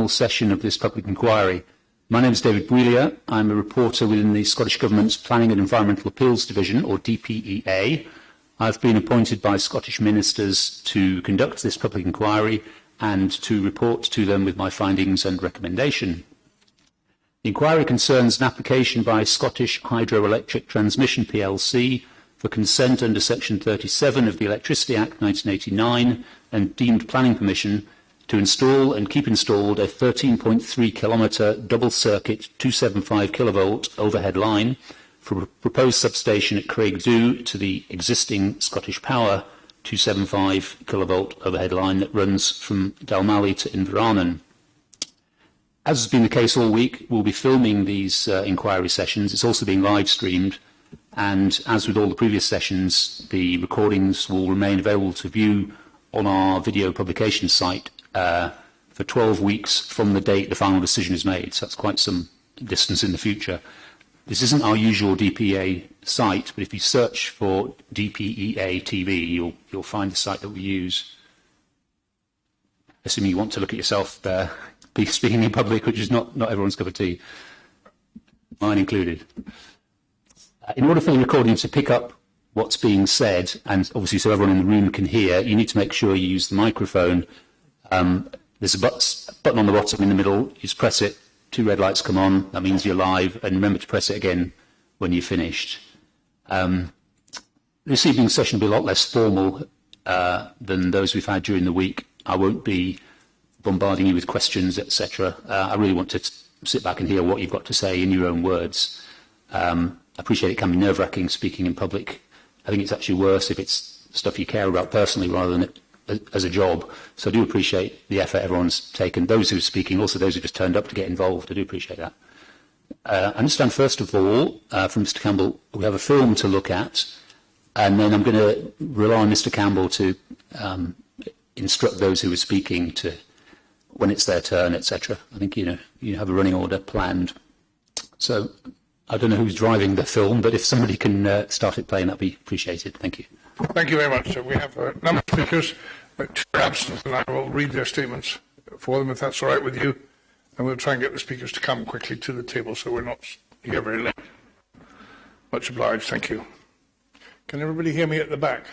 final session of this public inquiry. My name is David Bouillier. I'm a reporter within the Scottish Government's Planning and Environmental Appeals Division, or DPEA. I've been appointed by Scottish ministers to conduct this public inquiry and to report to them with my findings and recommendation. The inquiry concerns an application by Scottish Hydroelectric Transmission plc for consent under Section 37 of the Electricity Act 1989 and deemed planning permission to install and keep installed a 13.3 kilometre double circuit 275 kilovolt overhead line for a proposed substation at Craigdhu to the existing Scottish Power 275 kilovolt overhead line that runs from Dalmally to Inverarnan. As has been the case all week, we'll be filming these inquiry sessions. It's also being live streamed, and as with all the previous sessions, the recordings will remain available to view on our video publication site for 12 weeks from the date the final decision is made. So that's quite some distance in the future. This isn't our usual DPEA site, but if you search for DPEA TV, you'll find the site that we use. Assuming you want to look at yourself there, speaking in public, which is not everyone's cup of tea, mine included. In order for the recording to pick up what's being said, and obviously so everyone in the room can hear, you need to make sure you use the microphone. There's a button on the bottom in the middle. You just press it, 2 red lights come on, that means you're live, and remember to press it again when you're finished. This evening's session will be a lot less formal than those we've had during the week. I won't be bombarding you with questions, etc. I really want to sit back and hear what you've got to say in your own words. I appreciate it can be nerve-wracking speaking in public. I think it's actually worse if it's stuff you care about personally rather than as a job. So I do appreciate the effort everyone's taken. Those who are speaking, also those who just turned up to get involved, I do appreciate that. I understand, first of all, from Mr. Campbell, we have a film to look at, and then I'm going to rely on Mr. Campbell to instruct those who are speaking to when it's their turn, etc. I think you have a running order planned. So I don't know who's driving the film, but if somebody can start it playing, that'd be appreciated. Thank you. Thank you very much. So we have a number of speakers, but 2 are absent, and I will read their statements for them, if that's all right with you. And we'll try and get the speakers to come quickly to the table so we're not here very late. Much obliged. Thank you. Can everybody hear me at the back?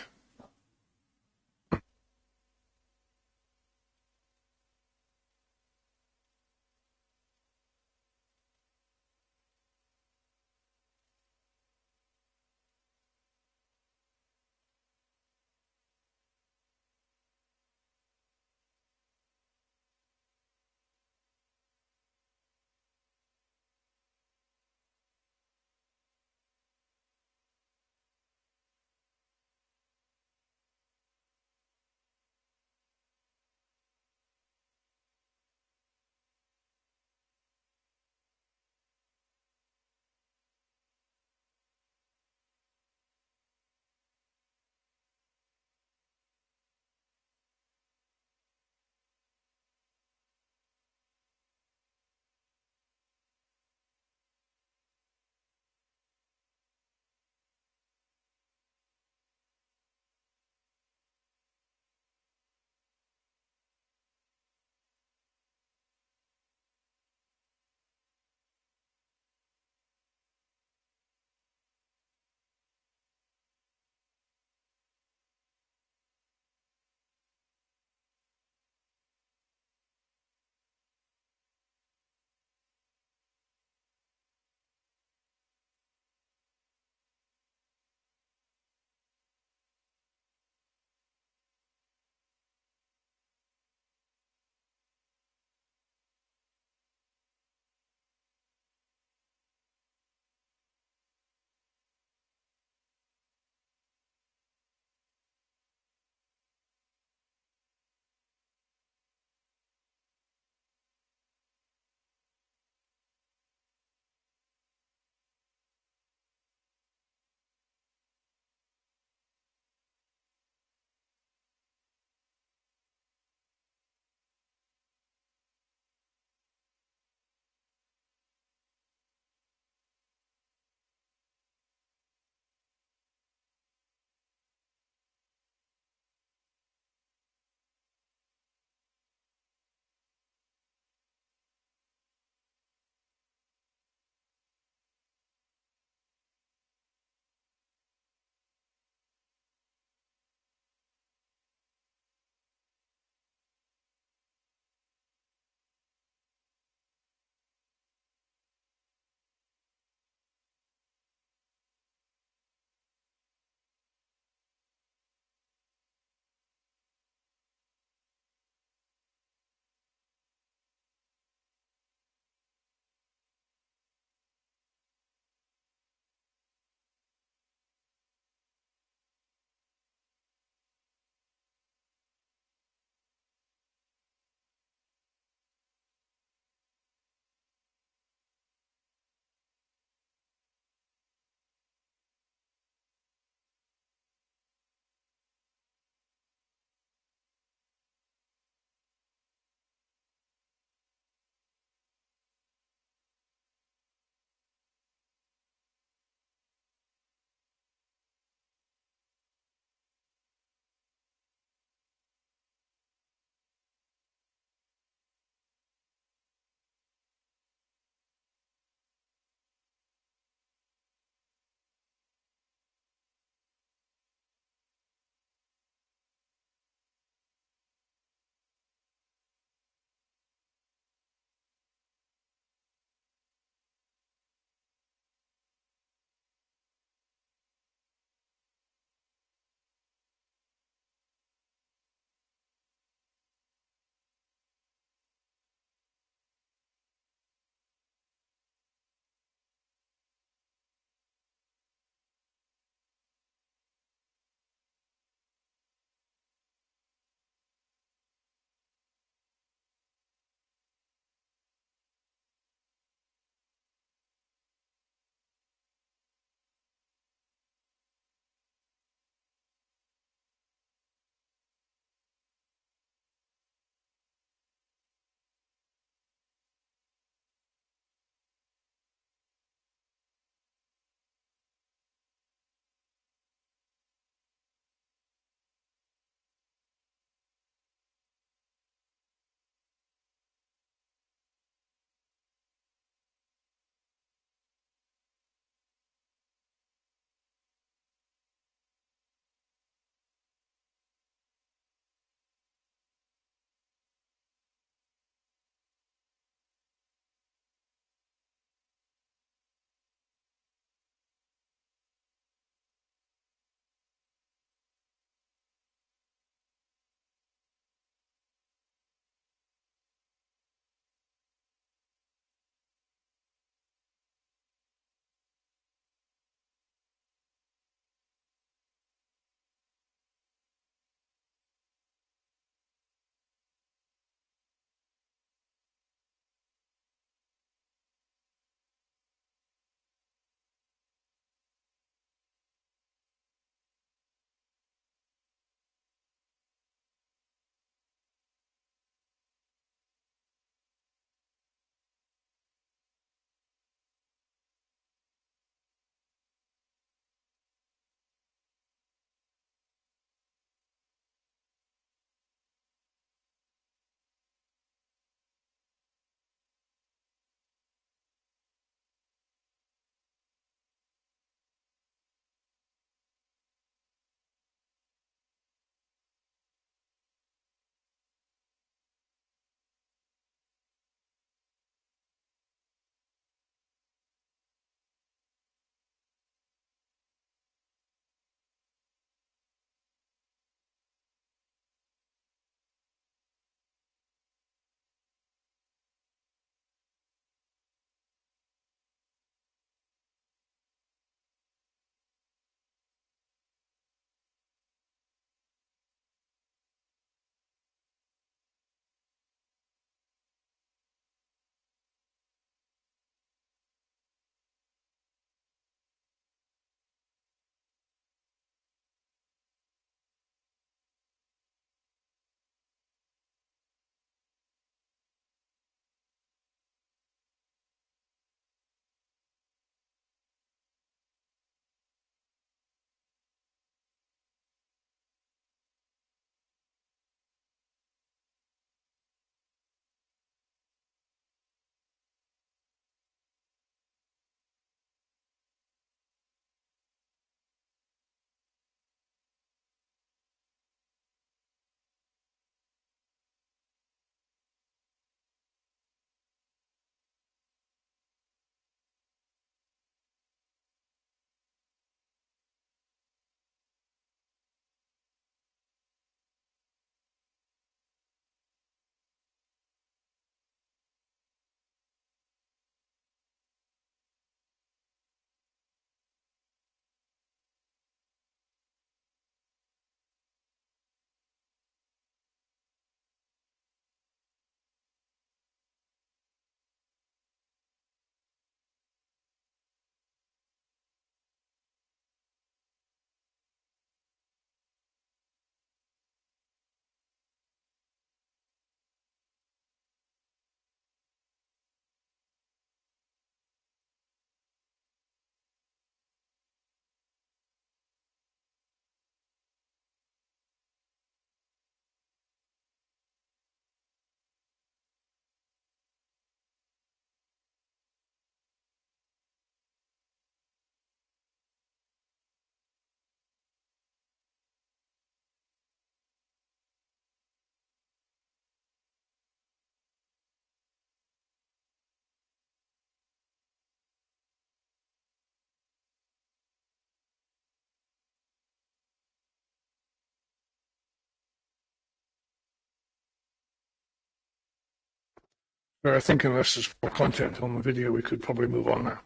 So I think unless there's more content on the video, we could probably move on now,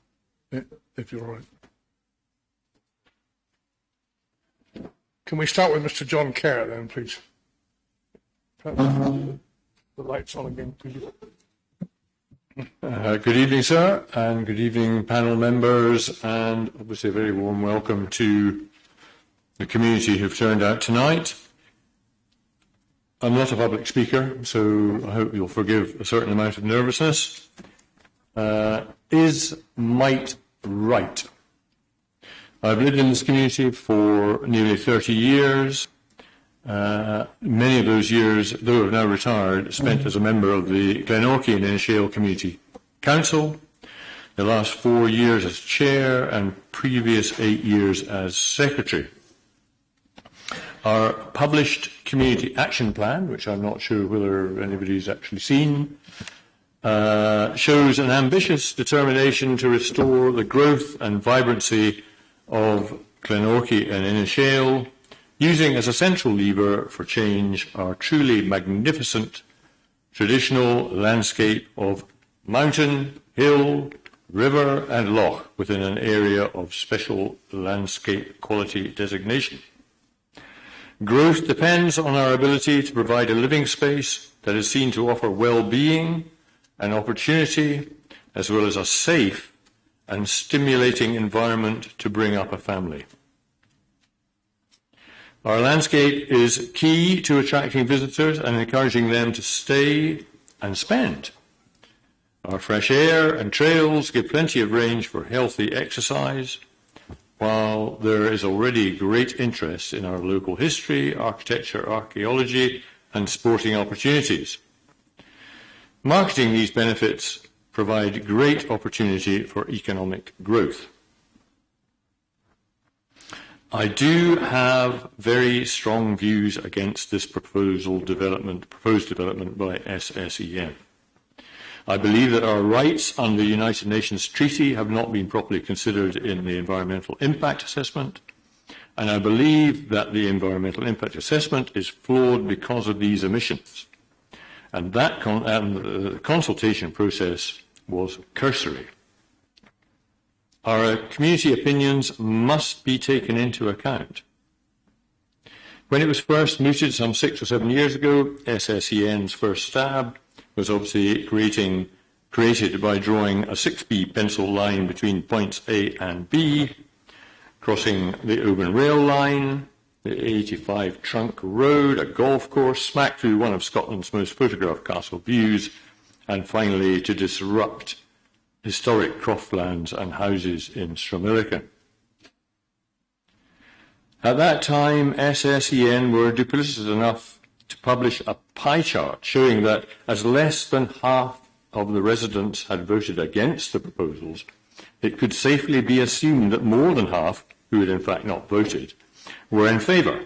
if you're all right. Can we start with Mr. John Kerr then, please? The light's on again, please. Good evening, sir, and good evening, panel members, and obviously a very warm welcome to the community who've turned out tonight. I'm not a public speaker, so I hope you'll forgive a certain amount of nervousness. Is might right? I've lived in this community for nearly 30 years. Many of those years, though I've now retired, spent as a member of the Glen and Inverarnan Community Council, the last 4 years as chair and previous 8 years as secretary. Our published community action plan, which I'm not sure whether anybody's actually seen, shows an ambitious determination to restore the growth and vibrancy of Glen and Inverarnan, using as a central lever for change our truly magnificent traditional landscape of mountain, hill, river and loch within an area of special landscape quality designation. Growth depends on our ability to provide a living space that is seen to offer well-being and opportunity, as well as a safe and stimulating environment to bring up a family. Our landscape is key to attracting visitors and encouraging them to stay and spend. Our fresh air and trails give plenty of range for healthy exercise, while there is already great interest in our local history, architecture, archaeology, and sporting opportunities. Marketing these benefits provide great opportunity for economic growth. I do have very strong views against this proposed development by SSEN. I believe that our rights under the United Nations Treaty have not been properly considered in the environmental impact assessment, and I believe that the environmental impact assessment is flawed because of these omissions. And the consultation process was cursory. Our community opinions must be taken into account. When it was first mooted some 6 or 7 years ago, SSEN's first stab was obviously created by drawing a 6B pencil line between points A and B, crossing the Oban rail line, the 85 trunk road, a golf course, smack through one of Scotland's most photographed castle views, and finally to disrupt historic croftlands and houses in Stramillican. At that time, SSEN were duplicitous enough to publish a pie chart showing that as less than half of the residents had voted against the proposals, it could safely be assumed that more than half, who had in fact not voted, were in favour.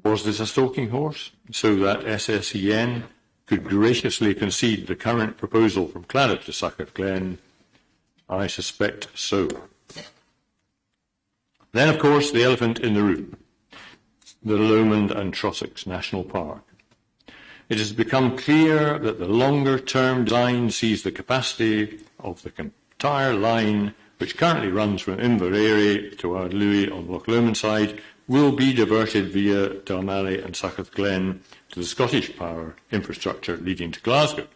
Was this a stalking horse, so that SSEN could graciously concede the current proposal from Claddagh to Succoth Glen? I suspect so. Then, of course, the elephant in the room, the Lomond and Trossachs National Park. It has become clear that the longer-term design sees the capacity of the entire line, which currently runs from Inverarnan to Ardlui on Loch Lomond side, will be diverted via Dalmally and Succoth Glen to the Scottish Power infrastructure leading to Glasgow,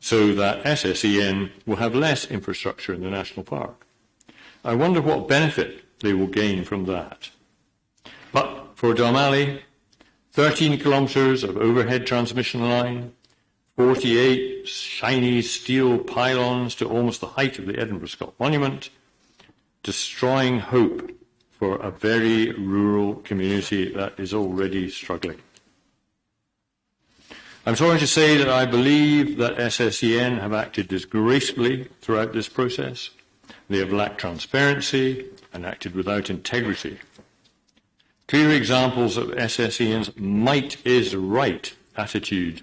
so that SSEN will have less infrastructure in the national park. I wonder what benefit they will gain from that. But for Dalmally, 13 kilometres of overhead transmission line, 48 shiny steel pylons to almost the height of the Edinburgh Scott Monument, destroying hope for a very rural community that is already struggling. I'm sorry to say that I believe that SSEN have acted disgracefully throughout this process. They have lacked transparency and acted without integrity. Clear examples of SSEN's might is right attitude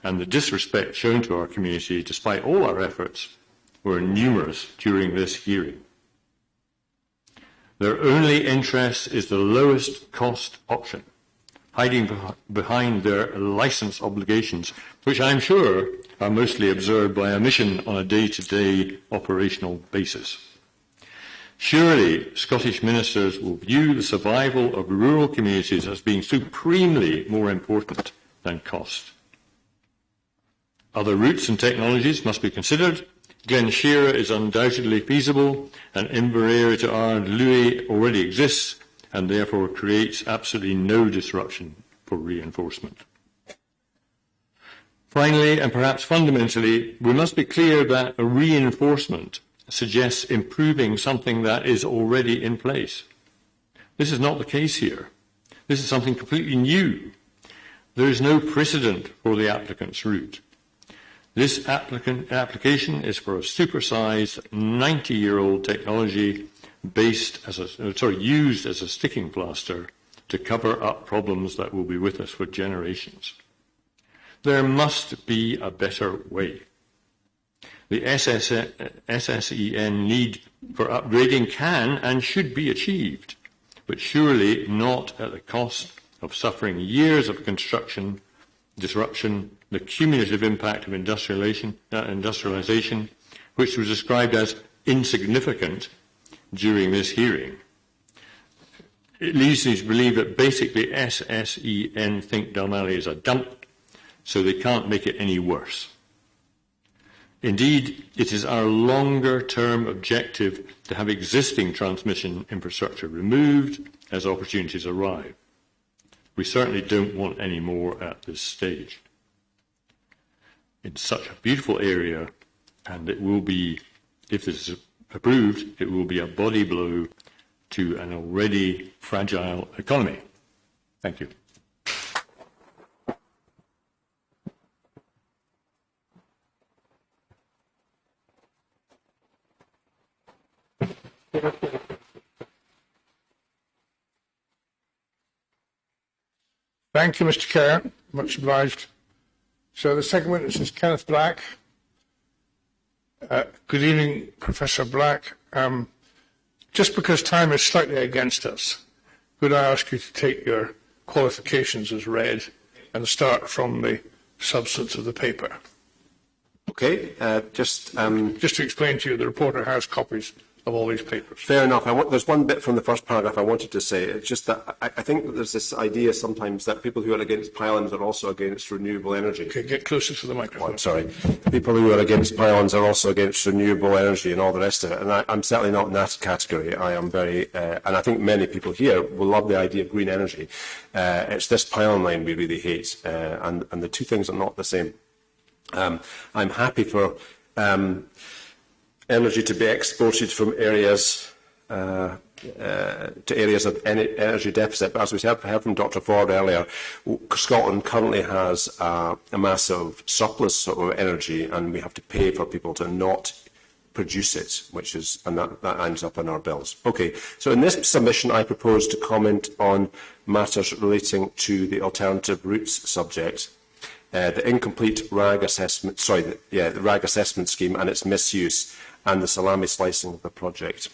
and the disrespect shown to our community, despite all our efforts, were numerous during this hearing. Their only interest is the lowest cost option, hiding behind their licence obligations, which I'm sure are mostly observed by omission on a day-to-day operational basis. Surely Scottish ministers will view the survival of rural communities as being supremely more important than cost. Other routes and technologies must be considered. Glen is undoubtedly feasible, and Inverarnan Lochy already exists, and therefore creates absolutely no disruption for reinforcement. Finally, and perhaps fundamentally, we must be clear that a reinforcement suggests improving something that is already in place. This is not the case here. This is something completely new. There is no precedent for the applicant's route. This application is for a supersized 90-year-old technology used as a sticking plaster to cover up problems that will be with us for generations. There must be a better way. The SSEN need for upgrading can and should be achieved, but surely not at the cost of suffering years of construction disruption, the cumulative impact of industrialisation, which was described as insignificant during this hearing. It leads me to believe that basically SSEN think Dalmally is a dump, so they can't make it any worse. Indeed, it is our longer-term objective to have existing transmission infrastructure removed as opportunities arrive. We certainly don't want any more at this stage. It's such a beautiful area, and it will be, if this is approved, it will be a body blow to an already fragile economy. Thank you. Thank you, Mr. Kerr. Much obliged. So the second witness is Kenneth Black. Good evening, Professor Black. Just because time is slightly against us, could I ask you to take your qualifications as read and start from the substance of the paper? Okay, just to explain to you, the reporter has copies of all these papers. Fair enough. There's one bit from the first paragraph I wanted to say. It's just that I think that there's this idea sometimes that people who are against pylons are also against renewable energy. Okay, get closer to the microphone. Oh, I'm sorry. People who are against pylons are also against renewable energy and all the rest of it. And I'm certainly not in that category. I am very, and I think many people here will love the idea of green energy. It's this pylon line we really hate, and the two things are not the same. I'm happy for energy to be exported from areas to areas of energy deficit. But as we heard from Dr. Ford earlier, Scotland currently has a massive surplus of energy, and we have to pay for people to not produce it, and that ends up in our bills. Okay, so in this submission, I propose to comment on matters relating to the alternative routes subject. The incomplete RAG assessment, the RAG assessment scheme and its misuse, and the salami slicing of the project.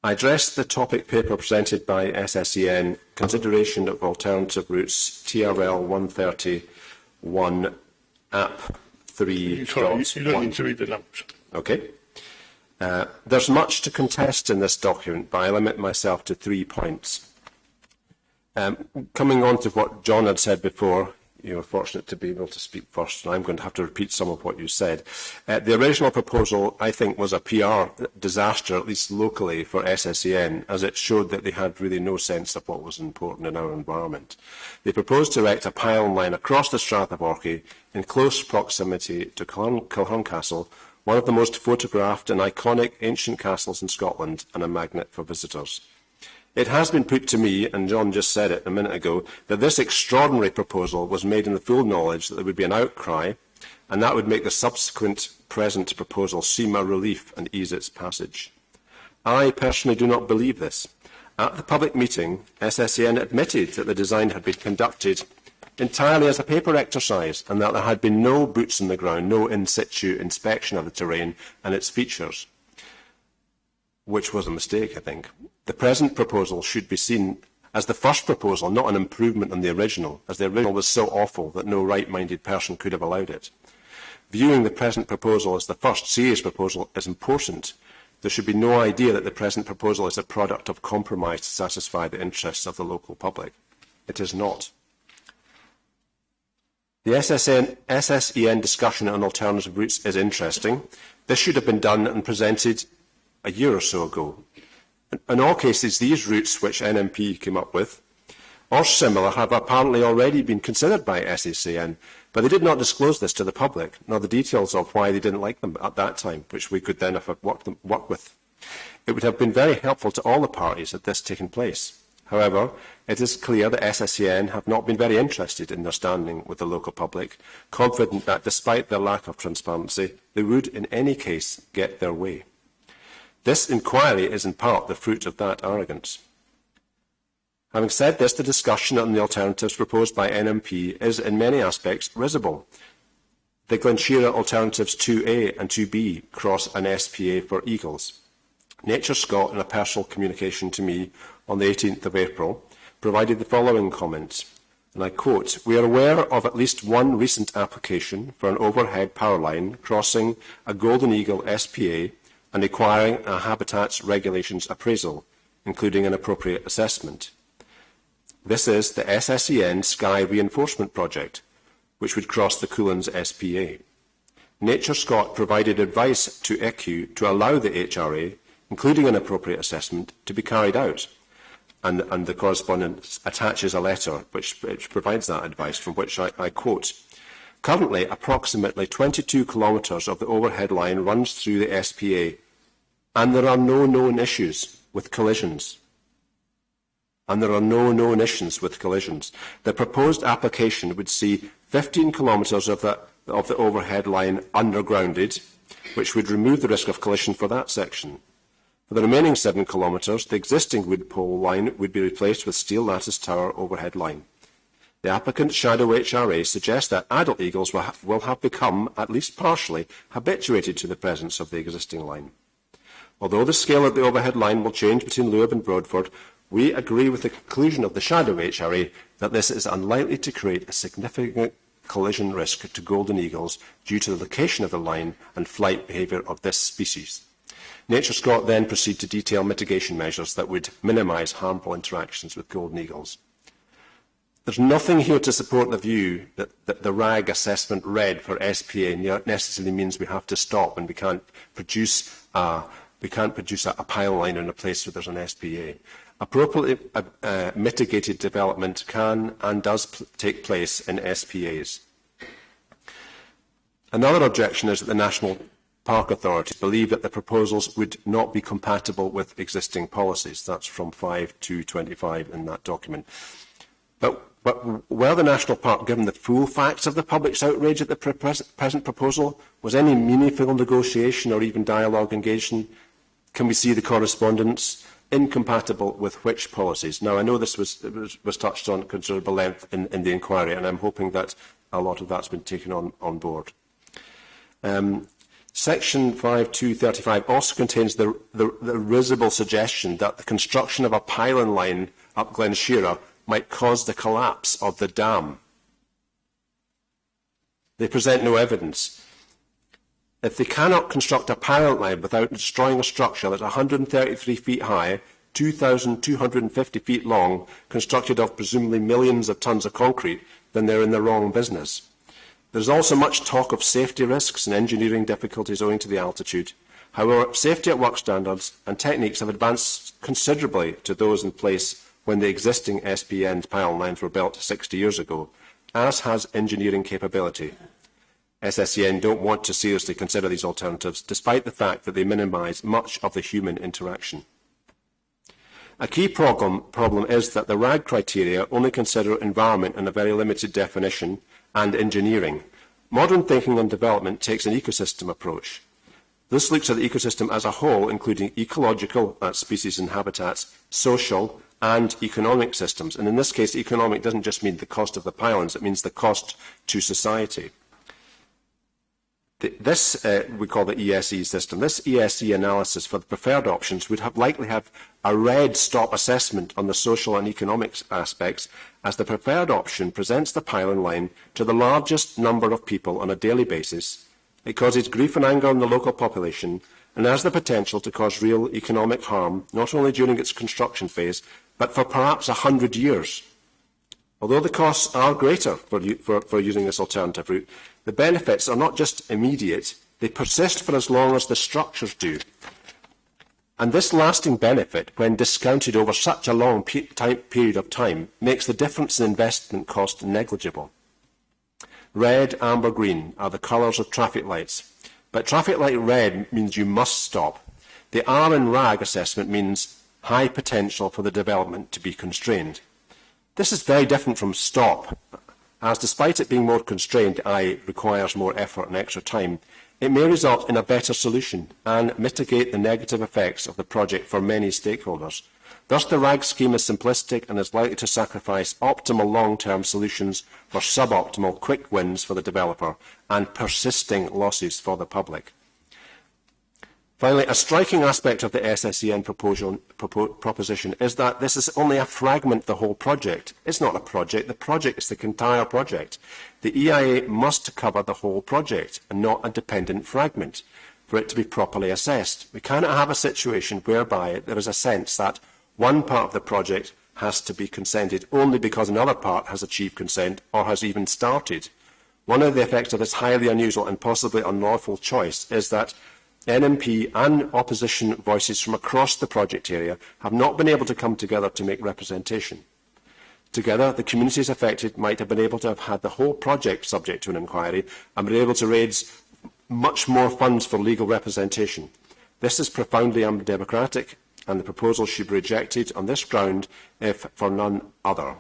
I addressed the topic paper presented by SSEN, consideration of alternative routes, TRL-130-1, app 3. Sorry, you don't need to read the numbers. Okay. There's much to contest in this document, but I limit myself to 3 points. Coming on to what John had said before, you were fortunate to be able to speak first, and I'm going to have to repeat some of what you said. The original proposal, I think, was a PR disaster, at least locally, for SSEN, as it showed that they had really no sense of what was important in our environment. They proposed to erect a pylon line across the Strath of Orchy in close proximity to Kilhern Castle, one of the most photographed and iconic ancient castles in Scotland, and a magnet for visitors. It has been put to me, and John just said it a minute ago, that this extraordinary proposal was made in the full knowledge that there would be an outcry, and that would make the subsequent present proposal seem a relief and ease its passage. I personally do not believe this. At the public meeting, SSEN admitted that the design had been conducted entirely as a paper exercise, and that there had been no boots on the ground, no in situ inspection of the terrain and its features, which was a mistake, I think. The present proposal should be seen as the first proposal, not an improvement on the original, as the original was so awful that no right-minded person could have allowed it. Viewing the present proposal as the first serious proposal is important. There should be no idea that the present proposal is a product of compromise to satisfy the interests of the local public. It is not. The SSEN discussion on alternative routes is interesting. This should have been done and presented a year or so ago. In all cases, these routes which NMP came up with, or similar, have apparently already been considered by SSEN, but they did not disclose this to the public, nor the details of why they didn't like them at that time, which we could then have worked with. It would have been very helpful to all the parties had this taken place. However, it is clear that SSEN have not been very interested in their standing with the local public, confident that despite their lack of transparency, they would in any case get their way. This inquiry is in part the fruit of that arrogance. Having said this, the discussion on the alternatives proposed by NMP is in many aspects risible. The Glen alternatives 2A and 2B cross an SPA for eagles. Nature Scott, in a personal communication to me on the 18th of April, provided the following comments, and I quote, "We are aware of at least one recent application for an overhead power line crossing a Golden Eagle SPA and requiring a habitats regulations appraisal, including an appropriate assessment. This is the SSEN Sky Reinforcement Project, which would cross the Coolins SPA. Nature Scott provided advice to ECU to allow the HRA, including an appropriate assessment, to be carried out, and the correspondence attaches a letter which provides that advice, from which I quote, "Currently, approximately 22 kilometres of the overhead line runs through the SPA, and there are no known issues with collisions. The proposed application would see 15 kilometres of the overhead line undergrounded, which would remove the risk of collision for that section. For the remaining 7 kilometres, the existing wood pole line would be replaced with steel lattice tower overhead line. The applicant's shadow HRA suggests that adult eagles will have become, at least partially, habituated to the presence of the existing line. Although the scale of the overhead line will change between Lewis and Broadford, we agree with the conclusion of the shadow HRA that this is unlikely to create a significant collision risk to golden eagles due to the location of the line and flight behaviour of this species." Nature Scott then proceed to detail mitigation measures that would minimise harmful interactions with golden eagles. There's nothing here to support the view that the RAG assessment read for SPA necessarily means we have to stop and we can't produce a pile line in a place where there's an SPA. Appropriately mitigated development can and does take place in SPAs. Another objection is that the National Park Authority believe that the proposals would not be compatible with existing policies. That's from 5/2/25 in that document. But were the National Park given the full facts of the public's outrage at the present proposal? Was any meaningful negotiation or even dialogue engaged in? Can we see the correspondence? Incompatible with which policies? Now, I know this was touched on at considerable length in the inquiry, and I'm hoping that a lot of that's been taken on board. Section 5/2/35 also contains the risible suggestion that the construction of a pylon line up Glen might cause the collapse of the dam. They present no evidence. If they cannot construct a pylon line without destroying a structure that's 133 feet high, 2,250 feet long, constructed of presumably millions of tons of concrete, then they're in the wrong business. There's also much talk of safety risks and engineering difficulties owing to the altitude. However, safety at work standards and techniques have advanced considerably to those in place when the existing SPN pylon lines were built 60 years ago, as has engineering capability. SSEN don't want to seriously consider these alternatives, despite the fact that they minimise much of the human interaction. A key problem is that the RAG criteria only consider environment in a very limited definition and engineering. Modern thinking on development takes an ecosystem approach. This looks at the ecosystem as a whole, including ecological, that's species and habitats, social and economic systems. And in this case, economic doesn't just mean the cost of the pylons, it means the cost to society. This, we call the ESE system. This ESE analysis for the preferred options would likely have a red stop assessment on the social and economic aspects, as the preferred option presents the pylon line to the largest number of people on a daily basis. It causes grief and anger in the local population and has the potential to cause real economic harm, not only during its construction phase, but for perhaps 100 years. Although the costs are greater for using this alternative route, the benefits are not just immediate, they persist for as long as the structures do. And this lasting benefit, when discounted over such a long period of time, makes the difference in investment cost negligible. Red, amber, green are the colours of traffic lights, but traffic light red means you must stop. The R in RAG assessment means high potential for the development to be constrained. This is very different from stop, as despite it being more constrained, i.e. requires more effort and extra time, it may result in a better solution and mitigate the negative effects of the project for many stakeholders. Thus, the RAG scheme is simplistic and is likely to sacrifice optimal long-term solutions for suboptimal quick wins for the developer and persisting losses for the public. Finally, a striking aspect of the SSEN proposition is that this is only a fragment of the whole project. It's not a project. The project is the entire project. The EIA must cover the whole project and not a dependent fragment for it to be properly assessed. We cannot have a situation whereby there is a sense that one part of the project has to be consented only because another part has achieved consent or has even started. One of the effects of this highly unusual and possibly unlawful choice is that NMP and opposition voices from across the project area have not been able to come together to make representation. Together, the communities affected might have been able to have had the whole project subject to an inquiry and been able to raise much more funds for legal representation. This is profoundly undemocratic, and the proposal should be rejected on this ground, if for none other.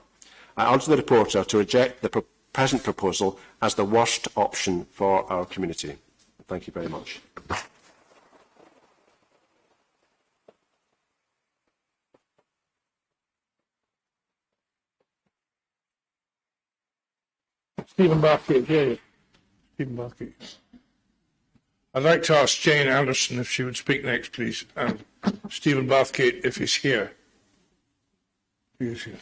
I urge the reporter to reject the present proposal as the worst option for our community. Thank you very much. Stephen Barkett, yeah. Stephen Barkett. I'd like to ask Jane Anderson if she would speak next, please, and Stephen Barkett if he's here. He is here.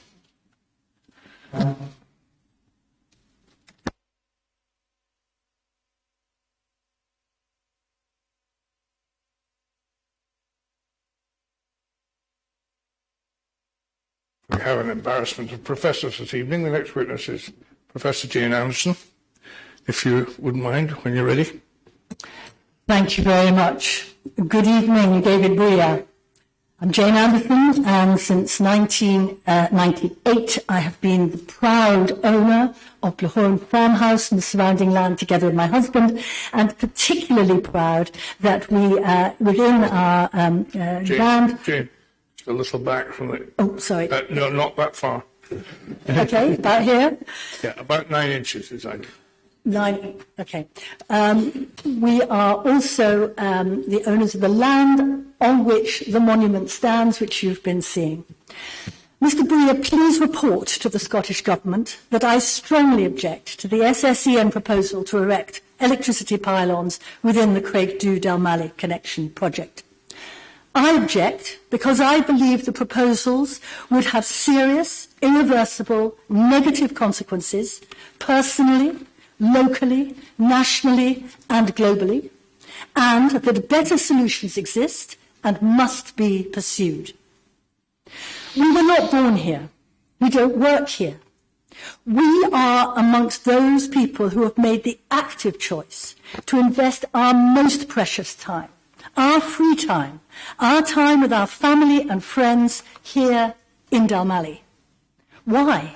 We have an embarrassment of professors this evening. The next witness is Professor Jane Anderson, if you wouldn't mind, when you're ready. Thank you very much. Good evening, David Bouya. I'm Jane Anderson, and since 1998, I have been the proud owner of Lahorn Farmhouse and the surrounding land together with my husband, and particularly proud that we, within our land... Jane, just a little back from the... Oh, sorry. No, not that far. Okay, about here? Yeah, about 9 inches is ideal. 9, okay. We are also the owners of the land on which the monument stands, which you've been seeing. Mr. Bouya, please report to the Scottish Government that I strongly object to the SSEN proposal to erect electricity pylons within the Craigdhu-Dalmally connection project. I object because I believe the proposals would have serious, irreversible, negative consequences, personally, locally, nationally, and globally, and that better solutions exist and must be pursued. We were not born here. We don't work here. We are amongst those people who have made the active choice to invest our most precious time, our free time, our time with our family and friends here in Dalmally. Why?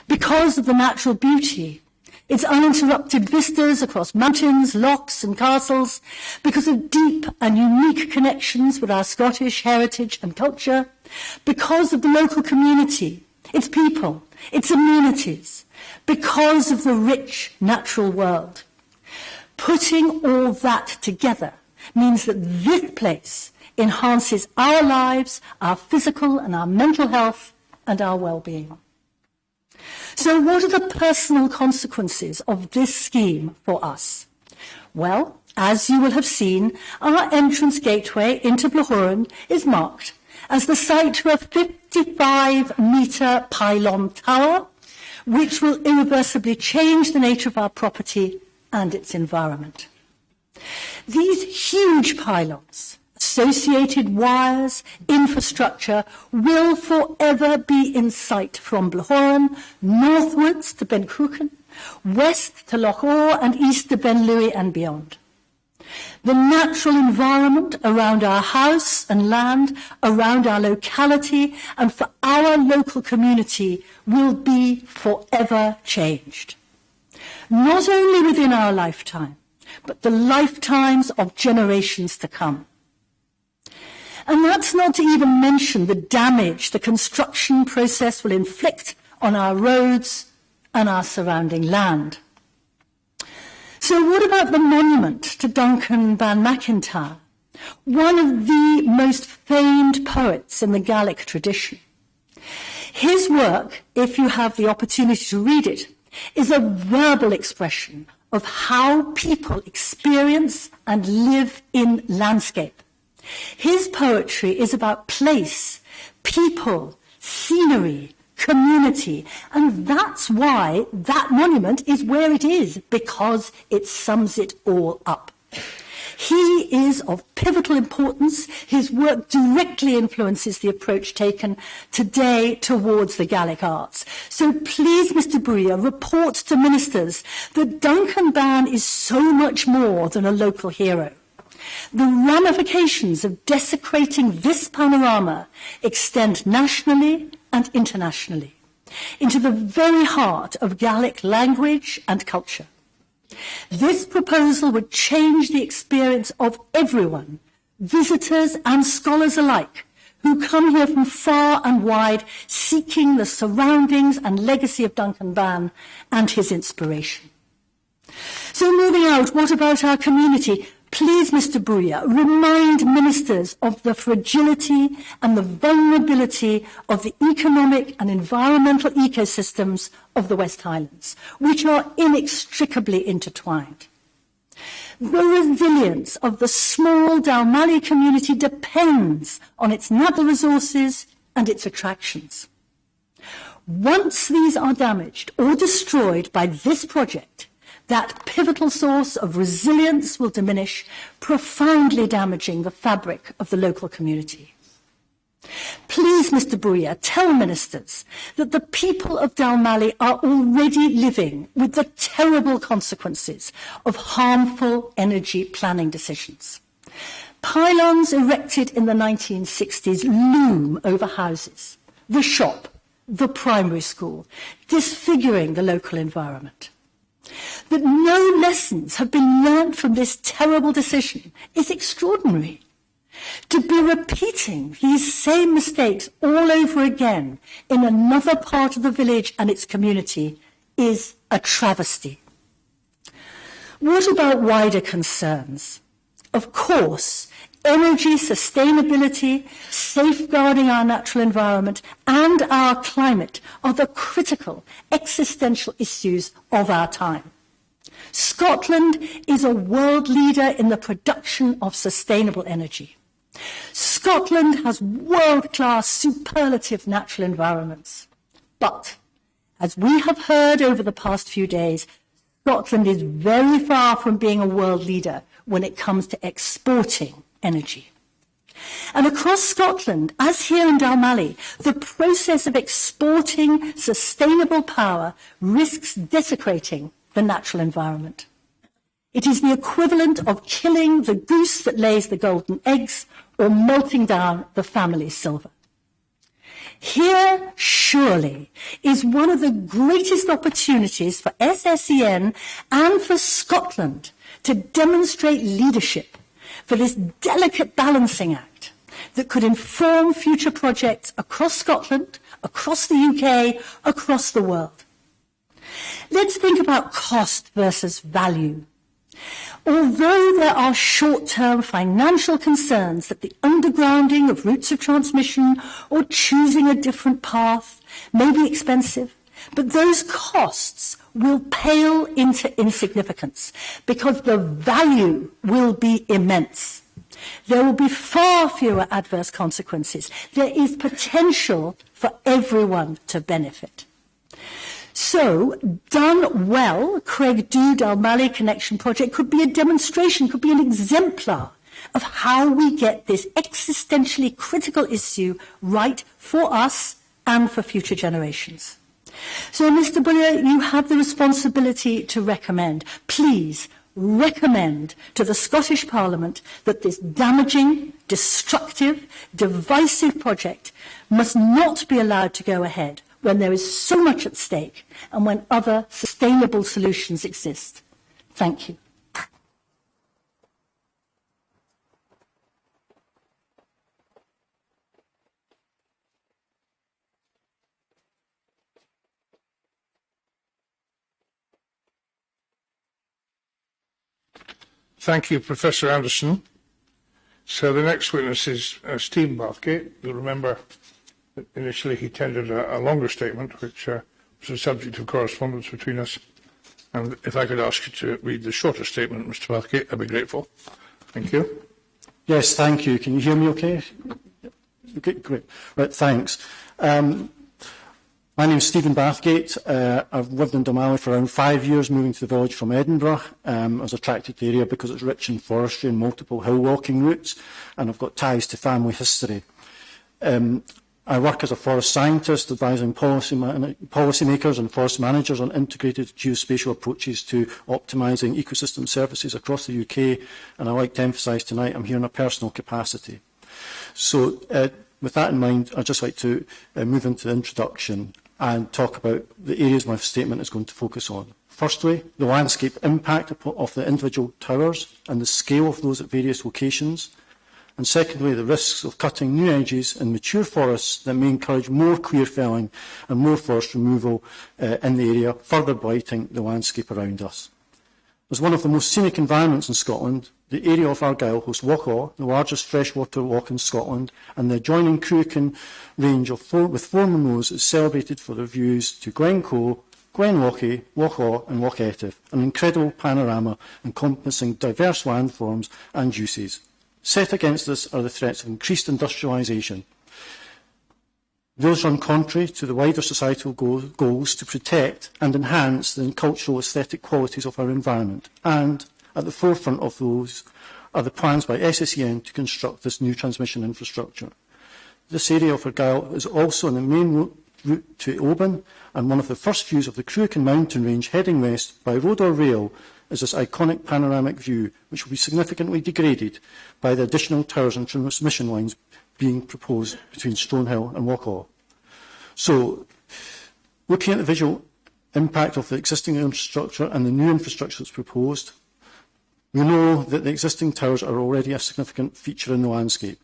Because of the natural beauty, its uninterrupted vistas across mountains, lochs and castles, because of deep and unique connections with our Scottish heritage and culture, because of the local community, its people, its amenities, because of the rich natural world. Putting all that together means that this place enhances our lives, our physical and our mental health, and our well-being. So what are the personal consequences of this scheme for us? Well, as you will have seen, our entrance gateway into Blahuran is marked as the site for a 55-metre pylon tower, which will irreversibly change the nature of our property and its environment. These huge pylons, associated wires, infrastructure, will forever be in sight from Blahuran, northwards to Ben Cruachan, west to Lochy and east to Ben Louis and beyond. The natural environment around our house and land, around our locality and for our local community will be forever changed. Not only within our lifetime, but the lifetimes of generations to come. And that's not to even mention the damage the construction process will inflict on our roads and our surrounding land. So what about the monument to Duncan Ban MacIntyre, one of the most famed poets in the Gaelic tradition? His work, if you have the opportunity to read it, is a verbal expression of how people experience and live in landscape. His poetry is about place, people, scenery, community, and that's why that monument is where it is, because it sums it all up. He is of pivotal importance. His work directly influences the approach taken today towards the Gaelic arts. So please, Mr. Bria, report to ministers that Duncan Ban is so much more than a local hero. The ramifications of desecrating this panorama extend nationally and internationally into the very heart of Gaelic language and culture. This proposal would change the experience of everyone, visitors and scholars alike, who come here from far and wide seeking the surroundings and legacy of Duncan Ban and his inspiration. So moving out, what about our community? Please, Mr. Bria, remind ministers of the fragility and the vulnerability of the economic and environmental ecosystems of the West Highlands, which are inextricably intertwined. The resilience of the small Dalmally community depends on its natural resources and its attractions. Once these are damaged or destroyed by this project, that pivotal source of resilience will diminish, profoundly damaging the fabric of the local community. Please, Mr. Bria, tell ministers that the people of Dalmally are already living with the terrible consequences of harmful energy planning decisions. Pylons erected in the 1960s loom over houses, the shop, the primary school, disfiguring the local environment. That no lessons have been learned from this terrible decision is extraordinary. To be repeating these same mistakes all over again in another part of the village and its community is a travesty. What about wider concerns? Of course, energy sustainability, safeguarding our natural environment and our climate are the critical existential issues of our time. Scotland is a world leader in the production of sustainable energy. Scotland has world-class, superlative natural environments. But, as we have heard over the past few days, Scotland is very far from being a world leader when it comes to exporting energy. And across Scotland, as here in Dalmally, the process of exporting sustainable power risks desecrating the natural environment. It is the equivalent of killing the goose that lays the golden eggs or melting down the family silver. Here, surely, is one of the greatest opportunities for SSEN and for Scotland to demonstrate leadership for this delicate balancing act that could inform future projects across Scotland, across the UK, across the world. Let's think about cost versus value. Although there are short-term financial concerns that the undergrounding of routes of transmission or choosing a different path may be expensive, But those costs will pale into insignificance because the value will be immense. There will be far fewer adverse consequences. There is potential for everyone to benefit. So, done well, Craigdu-Dalmally Connection Project could be a demonstration, could be an exemplar of how we get this existentially critical issue right for us and for future generations. So, Mr. Buller, you have the responsibility to recommend. Please recommend to the Scottish Parliament that this damaging, destructive, divisive project must not be allowed to go ahead when there is so much at stake and when other sustainable solutions exist. Thank you. Thank you, Professor Anderson. So the next witness is Stephen Bathgate. You'll remember that initially he tendered a longer statement, which was the subject of correspondence between us. And if I could ask you to read the shorter statement, Mr. Bathgate, I'd be grateful. Thank you. Yes, thank you. Can you hear me okay? Okay, great. Right, thanks. My name is Stephen Bathgate. I've lived in Dalmally for around 5 years, moving to the village from Edinburgh. I was attracted to the area because it's rich in forestry and multiple hill walking routes, and I've got ties to family history. I work as a forest scientist, advising policymakers and forest managers on integrated geospatial approaches to optimising ecosystem services across the UK, and I like to emphasise tonight I'm here in a personal capacity. So, with that in mind, I'd just like to move into the introduction and talk about the areas my statement is going to focus on. Firstly, the landscape impact of the individual towers and the scale of those at various locations. And secondly, the risks of cutting new edges in mature forests that may encourage more clear felling and more forest removal in the area, further blighting the landscape around us. As one of the most scenic environments in Scotland, the area of Argyll hosts Lochy, the largest freshwater loch in Scotland, and the adjoining Cruachan range with 4 Munros is celebrated for their views to Glen, Glen Lochy, Loch and Loch Etive, an incredible panorama encompassing diverse landforms and uses. Set against this are the threats of increased industrialisation. Those run contrary to the wider societal goals to protect and enhance the cultural aesthetic qualities of our environment, and at the forefront of those are the plans by SSEN to construct this new transmission infrastructure. This area of Argyll is also on the main route to Oban, and one of the first views of the Cruachan mountain range heading west by road or rail is this iconic panoramic view, which will be significantly degraded by the additional towers and transmission lines being proposed between Stonehill and Lochy. So, looking at the visual impact of the existing infrastructure and the new infrastructure that's proposed, we know that the existing towers are already a significant feature in the landscape.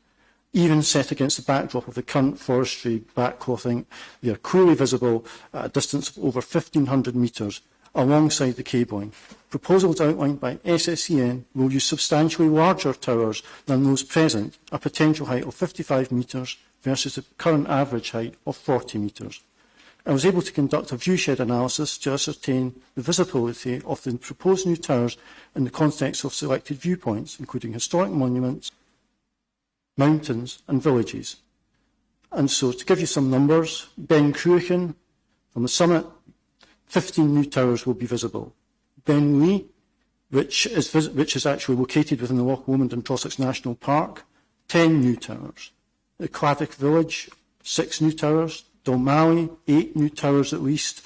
Even set against the backdrop of the current forestry backclothing, they are clearly visible at a distance of over 1,500 metres alongside the cabling. Proposals outlined by SSEN will use substantially larger towers than those present, a potential height of 55 metres versus the current average height of 40 metres. I was able to conduct a viewshed analysis to ascertain the visibility of the proposed new towers in the context of selected viewpoints, including historic monuments, mountains and villages. And so, to give you some numbers, Ben Cruachan, from the summit, 15 new towers will be visible. Dalmally, which is actually located within the Loch Lomond and Trossachs National Park, 10 new towers. The Cladich Village, 6 new towers. Dalmally, 8 new towers at least.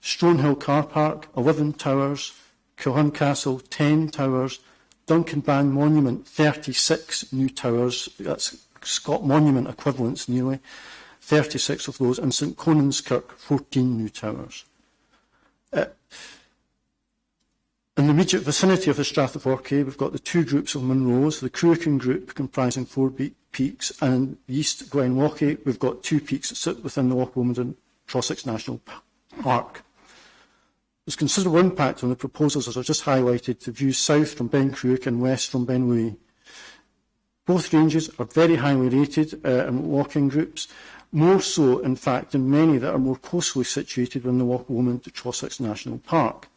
Stonehill Car Park, 11 towers. Kilhun Castle, 10 towers. Duncanban Monument, 36 new towers. That's Scott Monument equivalents nearly. 36 of those. And St Conan's Kirk, 14 new towers. In the immediate vicinity of the Strathaforche, we've got the 2 groups of Munros, the Cruachan group comprising 4 peaks, and in the east, Glen Lochy, we've got 2 peaks that sit within the Loch Lomond and Trossachs National Park. There's considerable impact on the proposals, as I've just highlighted, to views south from Ben Cruachan and west from Ben Louis. Both ranges are very highly rated in walking groups, more so, in fact, than many that are more closely situated within the walkable moment to Trossachs National Park.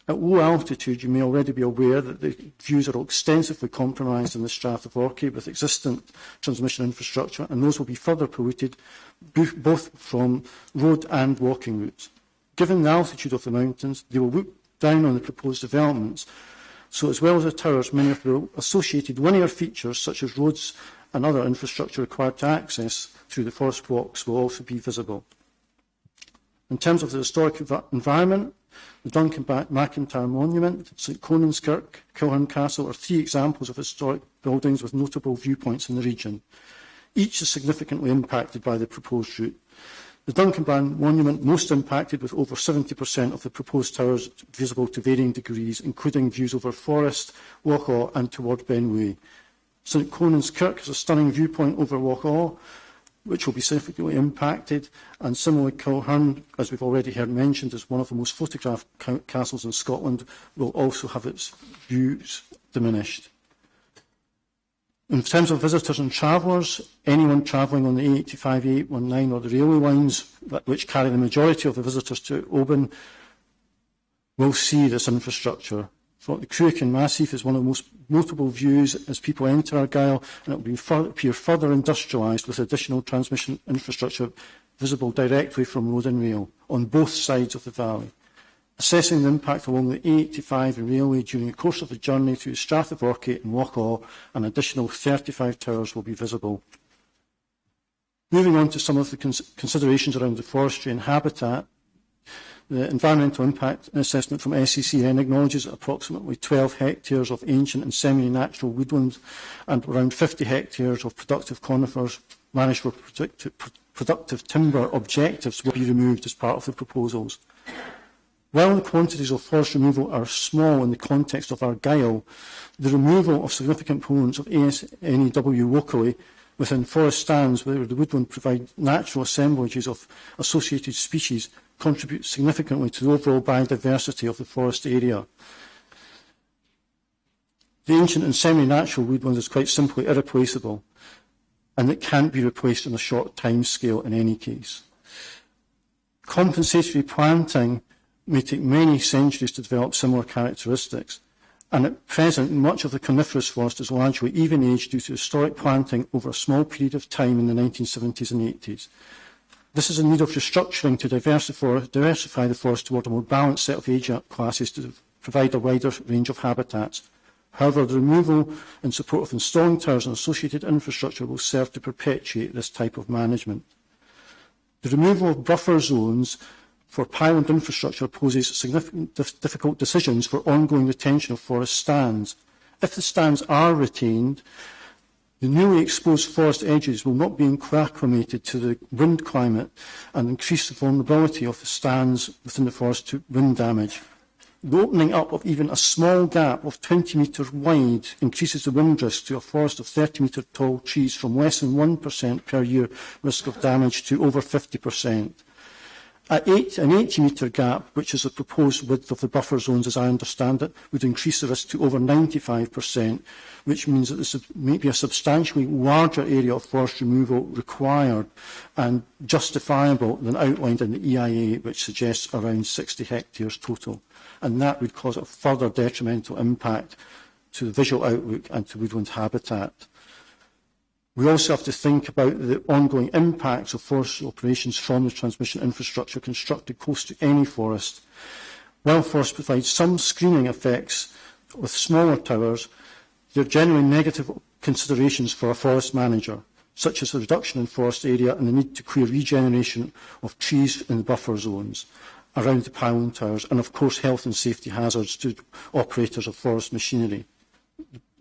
At low altitude, you may already be aware that the views are extensively compromised in the Strath of Lochy with existing transmission infrastructure, and those will be further polluted both from road and walking routes. Given the altitude of the mountains, they will look down on the proposed developments, so as well as the towers, many of the associated linear features such as roads and other infrastructure required to access through the forest walks will also be visible. In terms of the historic environment, the Duncan MacIntyre Monument, St Conan's Kirk, Kilhern Castle are three examples of historic buildings with notable viewpoints in the region. Each is significantly impacted by the proposed route. The Duncan Monument most impacted, with over 70% of the proposed towers visible to varying degrees, including views over Forest, Lochaw and toward Benway. St Conan's Kirk has a stunning viewpoint over Lochaw, which will be significantly impacted, and similarly Kilhern, as we've already heard mentioned, is one of the most photographed castles in Scotland, will also have its views diminished. In terms of visitors and travellers, anyone travelling on the A85, A819 or the railway lines, which carry the majority of the visitors to Oban, will see this infrastructure. The Cruachan Massif is one of the most notable views as people enter Argyll, and it will appear further industrialised with additional transmission infrastructure visible directly from road and rail on both sides of the valley. Assessing the impact along the A85 and railway during the course of the journey through Strath of Lochy and Lochaw, an additional 35 towers will be visible. Moving on to some of the considerations around the forestry and habitat, the environmental impact assessment from SCCN acknowledges that approximately 12 hectares of ancient and semi-natural woodland and around 50 hectares of productive conifers managed for productive timber objectives will be removed as part of the proposals. While the quantities of forest removal are small in the context of Argyll, the removal of significant components of ASNEW locally within forest stands where the woodland provide natural assemblages of associated species contributes significantly to the overall biodiversity of the forest area. The ancient and semi-natural woodland is quite simply irreplaceable, and it can't be replaced in a short time scale in any case. Compensatory planting may take many centuries to develop similar characteristics, and at present much of the coniferous forest is largely even-aged due to historic planting over a small period of time in the 1970s and 80s. This is in need of restructuring to diversify the forest toward a more balanced set of age classes to provide a wider range of habitats. However, the removal in support of installing towers and associated infrastructure will serve to perpetuate this type of management. The removal of buffer zones for pylon infrastructure poses significant difficult decisions for ongoing retention of forest stands. If the stands are retained, the newly exposed forest edges will not be acclimated to the wind climate and increase the vulnerability of the stands within the forest to wind damage. The opening up of even a small gap of 20 metres wide increases the wind risk to a forest of 30-metre tall trees from less than 1% per year risk of damage to over 50%. An 80-metre gap, which is the proposed width of the buffer zones as I understand it, would increase the risk to over 95%, which means that there may be a substantially larger area of forest removal required and justifiable than outlined in the EIA, which suggests around 60 hectares total. And that would cause a further detrimental impact to the visual outlook and to woodland habitat. We also have to think about the ongoing impacts of forestry operations from the transmission infrastructure constructed close to any forest. While forests provide some screening effects with smaller towers, there are generally negative considerations for a forest manager, such as the reduction in forest area and the need to clear regeneration of trees in the buffer zones around the pylon towers, and of course health and safety hazards to operators of forest machinery.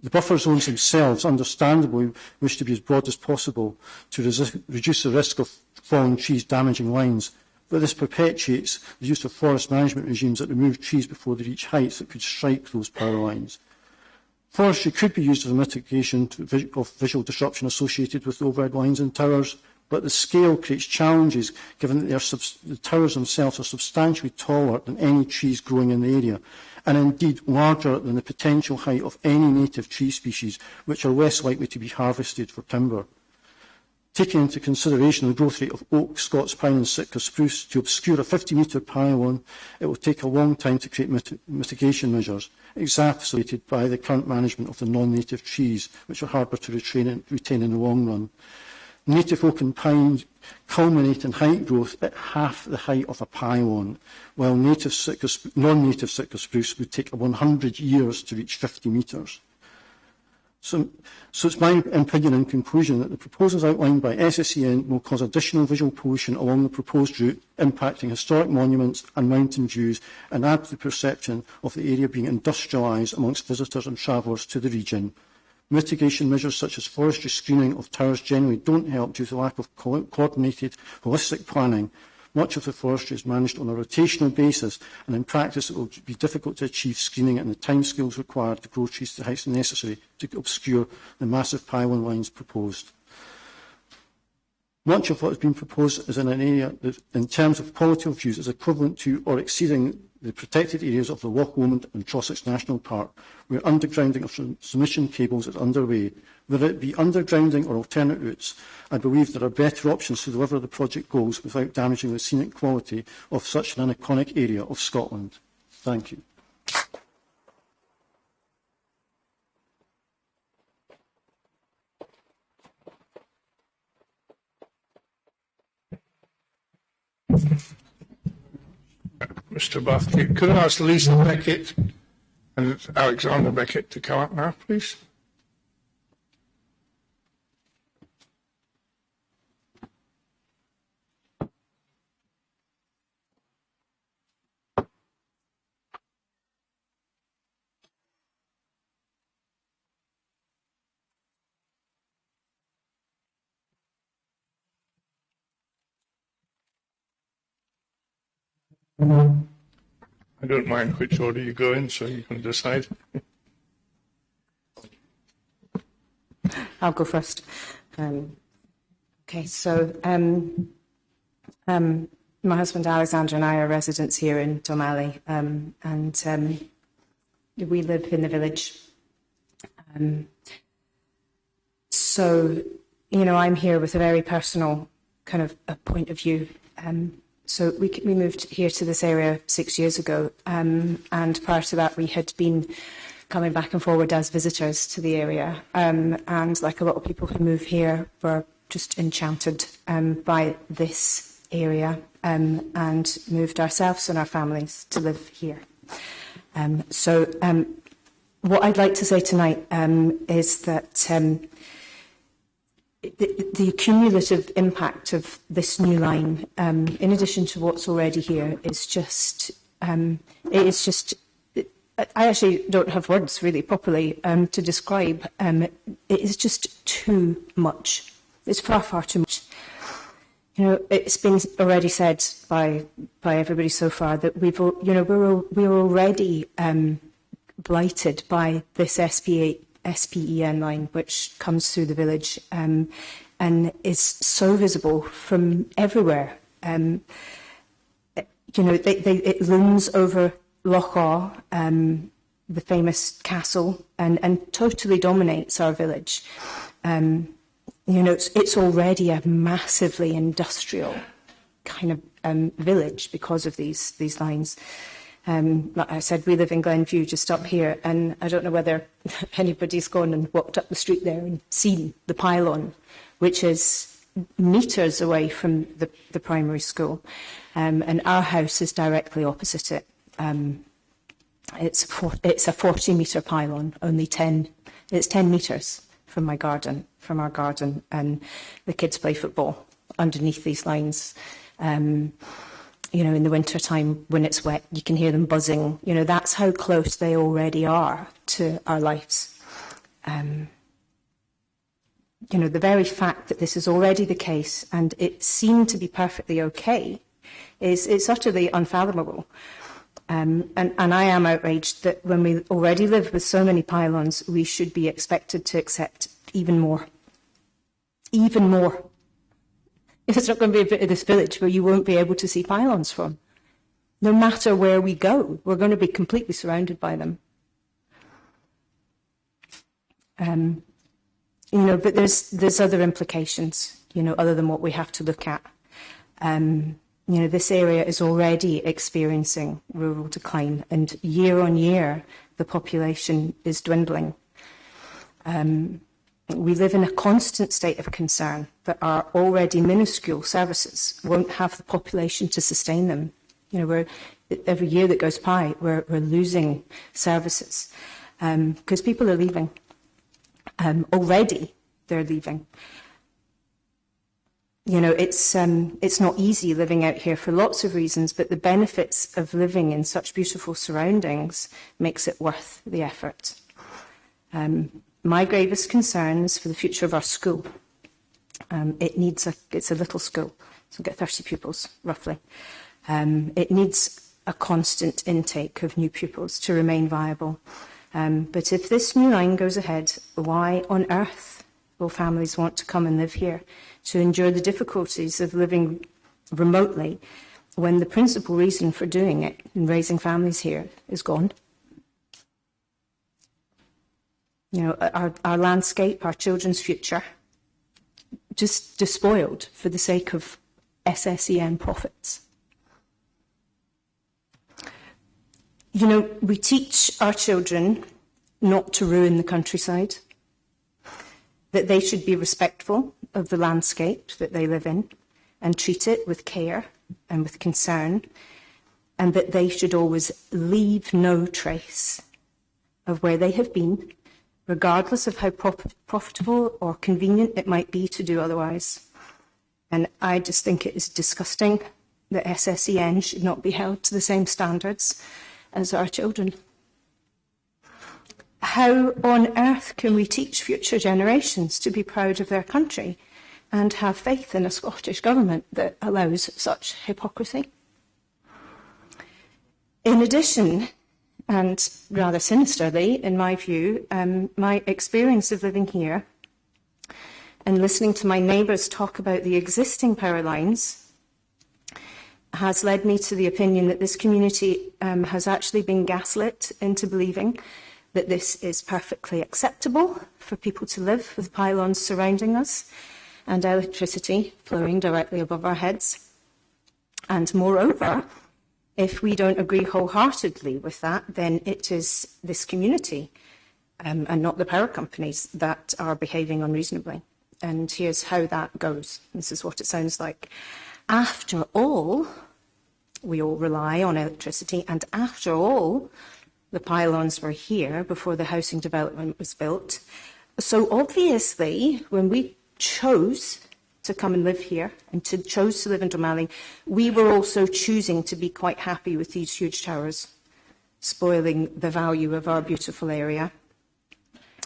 The buffer zones themselves understandably wish to be as broad as possible to reduce the risk of falling trees damaging lines, but this perpetuates the use of forest management regimes that remove trees before they reach heights that could strike those power lines. Forestry could be used as a mitigation of visual disruption associated with overhead lines and towers, but the scale creates challenges given that the towers themselves are substantially taller than any trees growing in the area, and indeed larger than the potential height of any native tree species, which are less likely to be harvested for timber. taking into consideration the growth rate of oak, Scots pine and Sitka spruce, to obscure a 50-metre pylon, it will take a long time to create mitigation measures, exacerbated by the current management of the non-native trees, which are harder to retain in the long run. Native oak and pine culminate in height growth at half the height of a pylon, while non-native Sitka spruce would take 100 years to reach 50 metres. So it's my opinion in conclusion that the proposals outlined by SSEN will cause additional visual pollution along the proposed route, impacting historic monuments and mountain views, and add to the perception of the area being industrialised amongst visitors and travellers to the region. Mitigation measures such as forestry screening of towers generally don't help due to the lack of coordinated, holistic planning. Much of the forestry is managed on a rotational basis, and in practice it will be difficult to achieve screening and the timescales required to grow trees to the heights necessary to obscure the massive pylon lines proposed. Much of what has been proposed is in an area that, in terms of quality of views, is equivalent to or exceeding the protected areas of the Loch Lomond and Trossachs National Park, where undergrounding of transmission cables is underway. Whether it be undergrounding or alternate routes, I believe there are better options to deliver the project goals without damaging the scenic quality of such an iconic area of Scotland. Thank you. Mr. Bathgate, could I ask Lisa Beckett and Alexander Beckett to come up now, please? I don't mind which order you go in, so you can decide. I'll go first. Okay, so my husband Alexander and I are residents here in Dalmally, and we live in the village. So, you know, I'm here with a very personal kind of a point of view. So we moved here to this area 6 years ago, and prior to that we had been coming back and forward as visitors to the area, and like a lot of people who move here, were just enchanted by this area, and moved ourselves and our families to live here. So what I'd like to say tonight is that the cumulative impact of this new line, in addition to what's already here, is just, I actually don't have words really properly to describe. It is just too much. It's far, far too much. You know, it's been already said by everybody so far that we're already blighted by this SPEN line, which comes through the village and is so visible from everywhere. You know, it looms over Lochy, the famous castle, and totally dominates our village. You know, it's already a massively industrial kind of village because of these lines. Like I said, we live in Glen just up here, and I don't know whether anybody's gone and walked up the street there and seen the pylon, which is metres away from the primary school, and our house is directly opposite it. It's a 40-metre pylon, it's 10 metres from our garden, and the kids play football underneath these lines. You know, in the winter time when it's wet, you can hear them buzzing. You know, that's how close they already are to our lives. You know, the very fact that this is already the case and it seemed to be perfectly okay it's utterly unfathomable. And I am outraged that when we already live with so many pylons, we should be expected to accept even more. Even more. It's not going to be a bit of this village where you won't be able to see pylons from. No matter where we go, we're going to be completely surrounded by them. But there's other implications, other than what we have to look at. This area is already experiencing rural decline, and year on year, the population is dwindling. We live in a constant state of concern that our already minuscule services won't have the population to sustain them. Every year that goes by, we're losing services because people are leaving. Already, they're leaving. It's not easy living out here for lots of reasons, but the benefits of living in such beautiful surroundings makes it worth the effort. My gravest concern is for the future of our school. It's a little school, so we've got 30 pupils, roughly. It needs a constant intake of new pupils to remain viable. But if this new line goes ahead, why on earth will families want to come and live here to endure the difficulties of living remotely when the principal reason for doing it and raising families here is gone? Our landscape, our children's future, just despoiled for the sake of SSEN profits. We teach our children not to ruin the countryside, that they should be respectful of the landscape that they live in and treat it with care and with concern, and that they should always leave no trace of where they have been, regardless of how profitable or convenient it might be to do otherwise. And I just think it is disgusting that SSEN should not be held to the same standards as our children. How on earth can we teach future generations to be proud of their country and have faith in a Scottish government that allows such hypocrisy? In addition, and rather sinisterly, in my view, my experience of living here and listening to my neighbours talk about the existing power lines has led me to the opinion that this community has actually been gaslit into believing that this is perfectly acceptable for people to live with pylons surrounding us and electricity flowing directly above our heads. And moreover, if we don't agree wholeheartedly with that, then it is this community and not the power companies that are behaving unreasonably. And here's how that goes. This is what it sounds like. After all, we all rely on electricity, and after all, the pylons were here before the housing development was built. So obviously, when we chose to come and live here and chose to live in Dalmally, we were also choosing to be quite happy with these huge towers, spoiling the value of our beautiful area.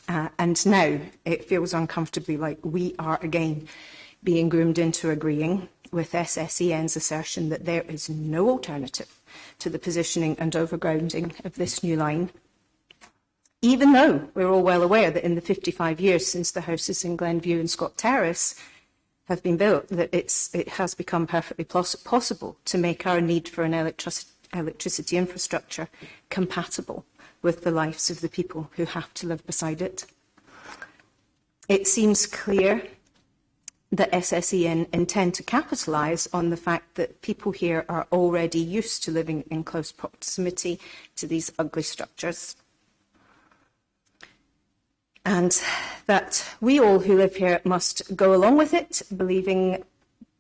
And now it feels uncomfortably like we are again being groomed into agreeing with SSEN's assertion that there is no alternative to the positioning and overgrounding of this new line, even though we're all well aware that in the 55 years since the houses in Glenview and Scott Terrace have been built, that it has become perfectly possible to make our need for an electricity infrastructure compatible with the lives of the people who have to live beside it. It seems clear that SSEN intend to capitalise on the fact that people here are already used to living in close proximity to these ugly structures, and that we all who live here must go along with it, believing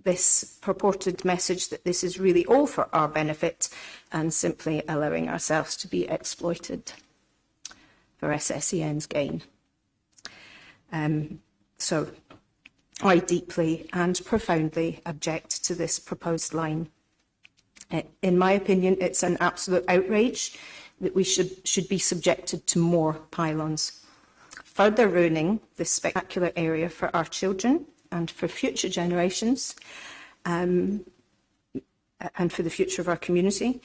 this purported message that this is really all for our benefit, and simply allowing ourselves to be exploited for SSEN's gain. So I deeply and profoundly object to this proposed line. In my opinion, it's an absolute outrage that we should be subjected to more pylons, further ruining this spectacular area for our children and for future generations, and for the future of our community.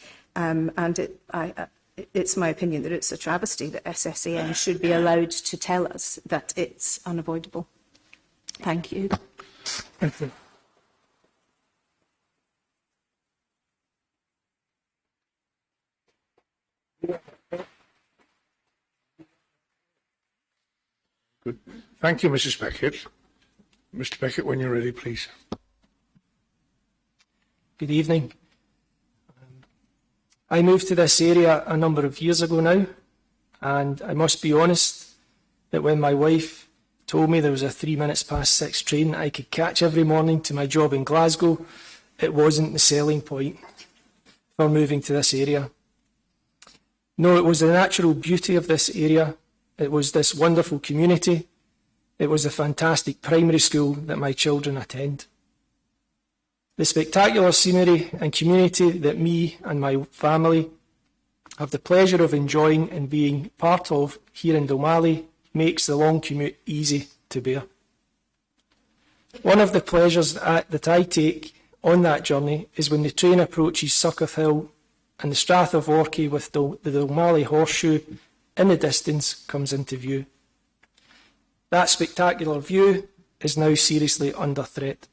It's my opinion that it's a travesty that SSEN should be allowed to tell us that it's unavoidable. Thank you. Thank you. Good. Thank you, Mrs. Beckett. Mr. Beckett, when you're ready, please. Good evening. I moved to this area a number of years ago now, and I must be honest that when my wife told me there was a 3 minutes past 6 train I could catch every morning to my job in Glasgow, it wasn't the selling point for moving to this area. No, it was the natural beauty of this area. It was this wonderful community. It was the fantastic primary school that my children attend. The spectacular scenery and community that me and my family have the pleasure of enjoying and being part of here in Dalmally makes the long commute easy to bear. One of the pleasures that I take on that journey is when the train approaches Succoth Hill and the Strath of Lochy with the Dalmally horseshoe in the distance comes into view. That spectacular view is now seriously under threat.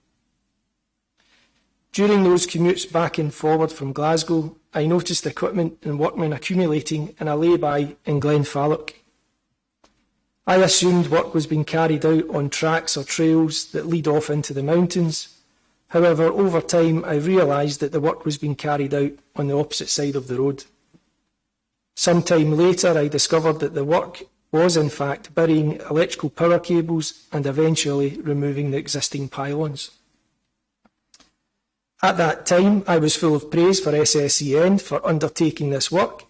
During those commutes back and forward from Glasgow, I noticed equipment and workmen accumulating in a lay-by in Glen. I assumed work was being carried out on tracks or trails that lead off into the mountains. However, over time, I realised that the work was being carried out on the opposite side of the road. Sometime later, I discovered that the work was, in fact, burying electrical power cables and eventually removing the existing pylons. At that time, I was full of praise for SSEN for undertaking this work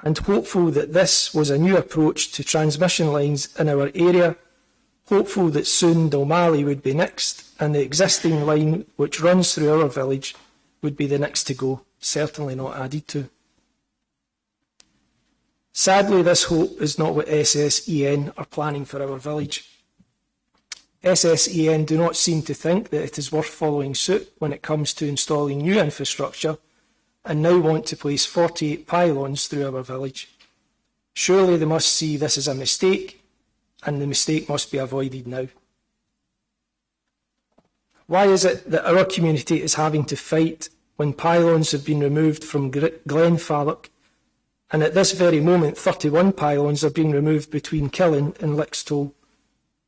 and hopeful that this was a new approach to transmission lines in our area, hopeful that soon Dalmally would be next and the existing line which runs through our village would be the next to go, certainly not added to. Sadly, this hope is not what SSEN are planning for our village. SSEN do not seem to think that it is worth following suit when it comes to installing new infrastructure and now want to place 48 pylons through our village. Surely they must see this as a mistake, and the mistake must be avoided now. Why is it that our community is having to fight when pylons have been removed from Glen, and at this very moment 31 pylons are being removed between Killen and Lixtoll,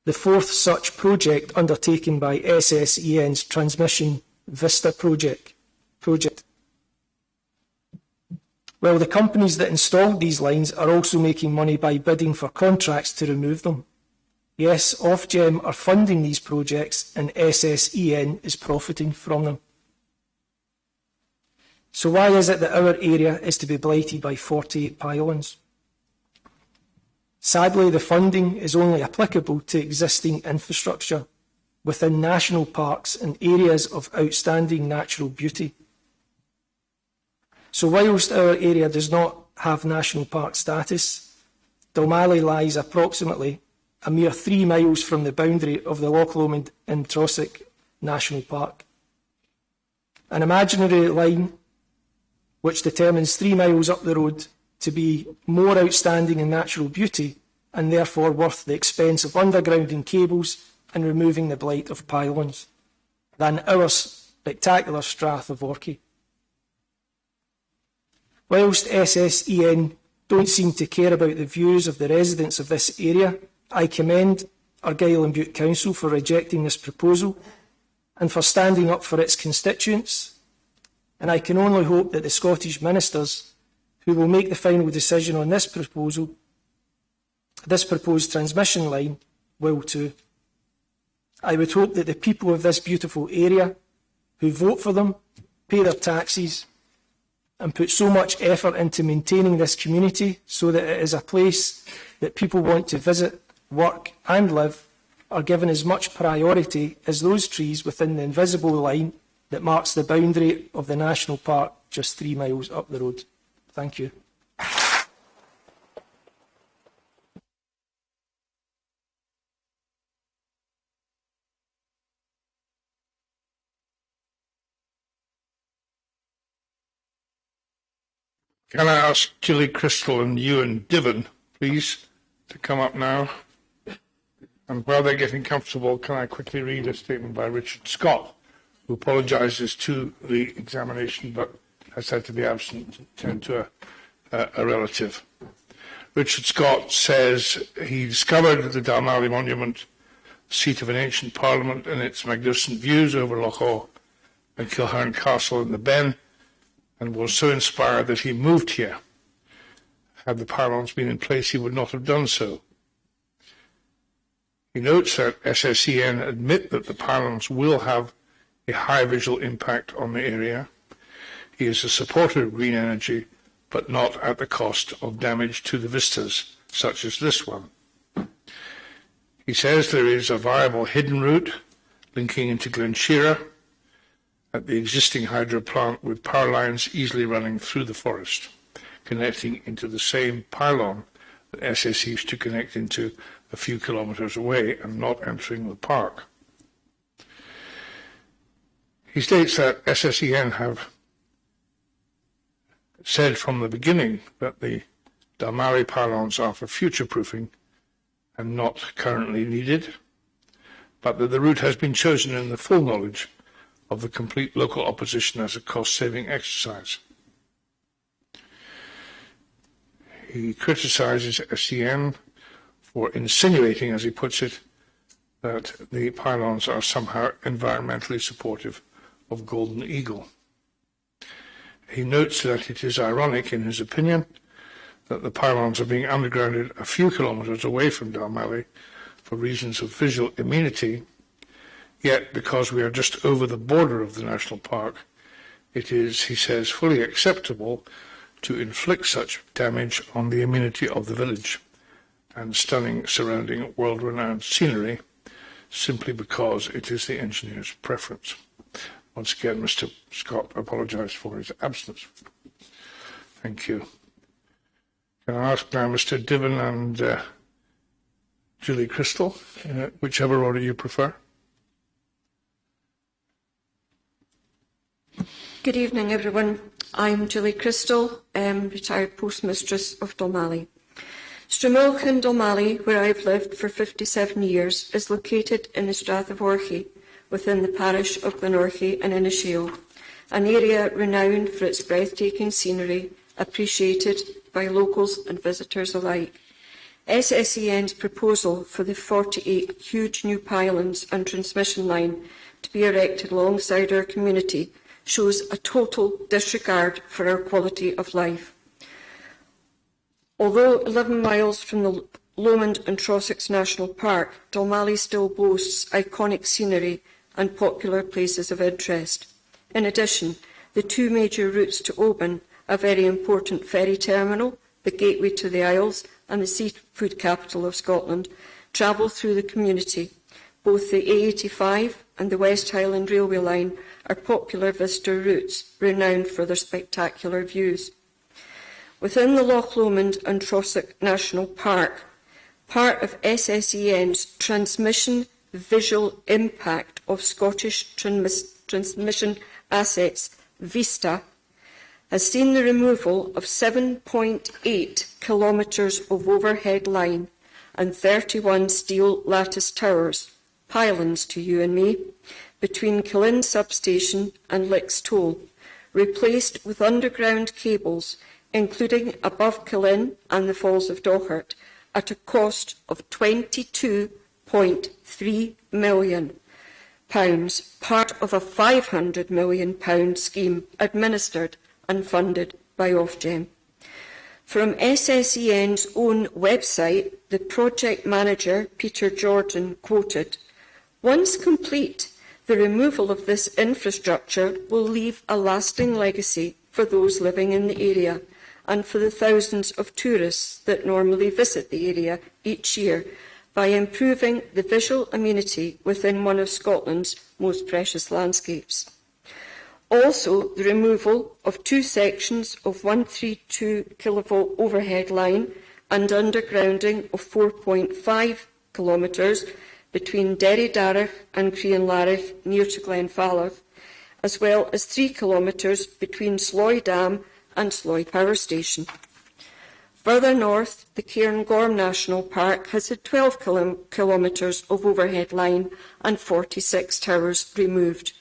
the fourth such project undertaken by SSEN's Transmission Vista project? Well, the companies that installed these lines are also making money by bidding for contracts to remove them. Yes, Ofgem are funding these projects and SSEN is profiting from them. So why is it that our area is to be blighted by 48 pylons? Sadly, the funding is only applicable to existing infrastructure within national parks and areas of outstanding natural beauty. So whilst our area does not have national park status, Dalmally lies approximately a mere 3 miles from the boundary of the Loch Lomond and Trossic National Park. An imaginary line which determines 3 miles up the road to be more outstanding in natural beauty and therefore worth the expense of undergrounding cables and removing the blight of pylons than our spectacular Strath of Lochy. Whilst SSEN don't seem to care about the views of the residents of this area, I commend Argyll and Bute Council for rejecting this proposal and for standing up for its constituents, and I can only hope that the Scottish ministers who will make the final decision on this proposed transmission line will too. I would hope that the people of this beautiful area who vote for them, pay their taxes and put so much effort into maintaining this community so that it is a place that people want to visit, work and live, are given as much priority as those trees within the invisible line that marks the boundary of the national park just 3 miles up the road. Thank you. Can I ask Gilly, Crystal and Ewan Divan, please, to come up now? And while they're getting comfortable, can I quickly read a statement by Richard Scott, who apologises to the examination but has had to be absent to tend to a relative. Richard Scott says he discovered the Dalmally monument, seat of an ancient parliament, and its magnificent views over Lochy and Kilhern Castle in the Ben, and was so inspired that he moved here. Had the pylons been in place, he would not have done so. He notes that SSEN admit that the pylons will have a high visual impact on the area. He is a supporter of green energy, but not at the cost of damage to the vistas, such as this one. He says there is a viable hidden route linking into Glen at the existing hydro plant with power lines easily running through the forest, connecting into the same pylon that SSE used to connect into a few kilometres away and not entering the park. He states that SSEN have said from the beginning that the Dalmally pylons are for future-proofing and not currently needed, but that the route has been chosen in the full knowledge of the complete local opposition as a cost-saving exercise. He criticises SEN for insinuating, as he puts it, that the pylons are somehow environmentally supportive of Golden Eagle. He notes that it is ironic, in his opinion, that the pylons are being undergrounded a few kilometres away from Dalmally for reasons of visual amenity, yet because we are just over the border of the national park, it is, he says, fully acceptable to inflict such damage on the amenity of the village and stunning surrounding world-renowned scenery simply because it is the engineer's preference. Once again, Mr. Scott apologised for his absence. Thank you. Can I ask now Mr. Divan and Julie Crystal, whichever order you prefer? Good evening, everyone. I'm Julie Crystal, retired postmistress of Dalmally. Stramilch in Dalmally, where I've lived for 57 years, is located in the Strath of Orchy, within the parish of Glenorchy and Inishail, an area renowned for its breathtaking scenery, appreciated by locals and visitors alike. SSEN's proposal for the 48 huge new pylons and transmission line to be erected alongside our community shows a total disregard for our quality of life. Although 11 miles from the Lomond and Trossachs National Park, Dalmally still boasts iconic scenery and popular places of interest. In addition, the two major routes to Oban, a very important ferry terminal, the gateway to the Isles and the seafood capital of Scotland, travel through the community. Both the A85 and the West Highland Railway line are popular visitor routes, renowned for their spectacular views. Within the Loch Lomond and Trossach National Park, part of SSEN's transmission visual impact of Scottish transmission assets, VISTA, has seen the removal of 7.8 kilometres of overhead line and 31 steel lattice towers, pylons to you and me, between Killin substation and Licks Toll, replaced with underground cables, including above Killin and the Falls of Dochart, at a cost of £22.3 million, part of a £500 million scheme administered and funded by Ofgem. From SSEN's own website, the project manager, Peter Jordan, quoted, "Once complete, the removal of this infrastructure will leave a lasting legacy for those living in the area and for the thousands of tourists that normally visit the area each year by improving the visual amenity within one of Scotland's most precious landscapes. Also, the removal of two sections of 132 kilovolt overhead line and undergrounding of 4.5 kilometres between Derry Darragh and Creanlarich near to Glenfalloch, as well as 3 kilometres between Sloy Dam and Sloy Power Station. Further north, the Cairngorm National Park has had 12 kilometres of overhead line and 46 towers removed.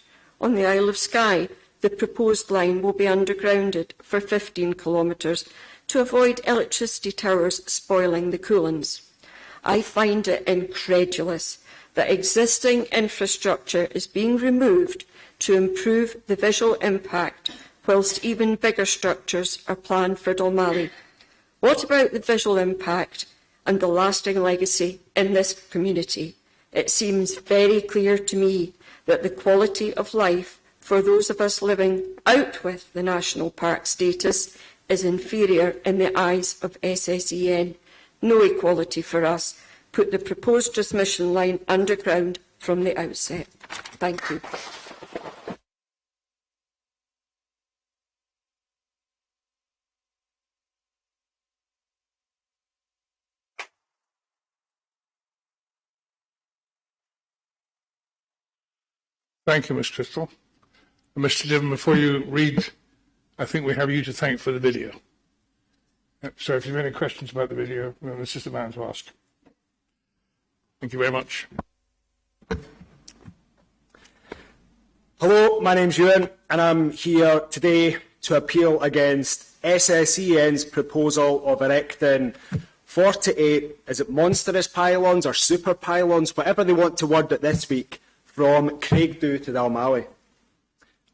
On the Isle of Skye, the proposed line will be undergrounded for 15 kilometres to avoid electricity towers spoiling the coolants. I find it incredulous that existing infrastructure is being removed to improve the visual impact, whilst even bigger structures are planned for Dalmally. What about the visual impact and the lasting legacy in this community? It seems very clear to me that the quality of life for those of us living out with the national park status is inferior in the eyes of SSEN. No equality for us. Put the proposed transmission line underground from the outset. Thank you. Thank you, Ms. Crystal. And Mr. Diven, before you read, I think we have you to thank for the video. So if you have any questions about the video, then this is the man to ask. Thank you very much. Hello, my name's Ewan, and I'm here today to appeal against SSEN's proposal of erecting 48, is it monstrous pylons or super pylons, whatever they want to word it this week, from Craigdhu to Dalmally.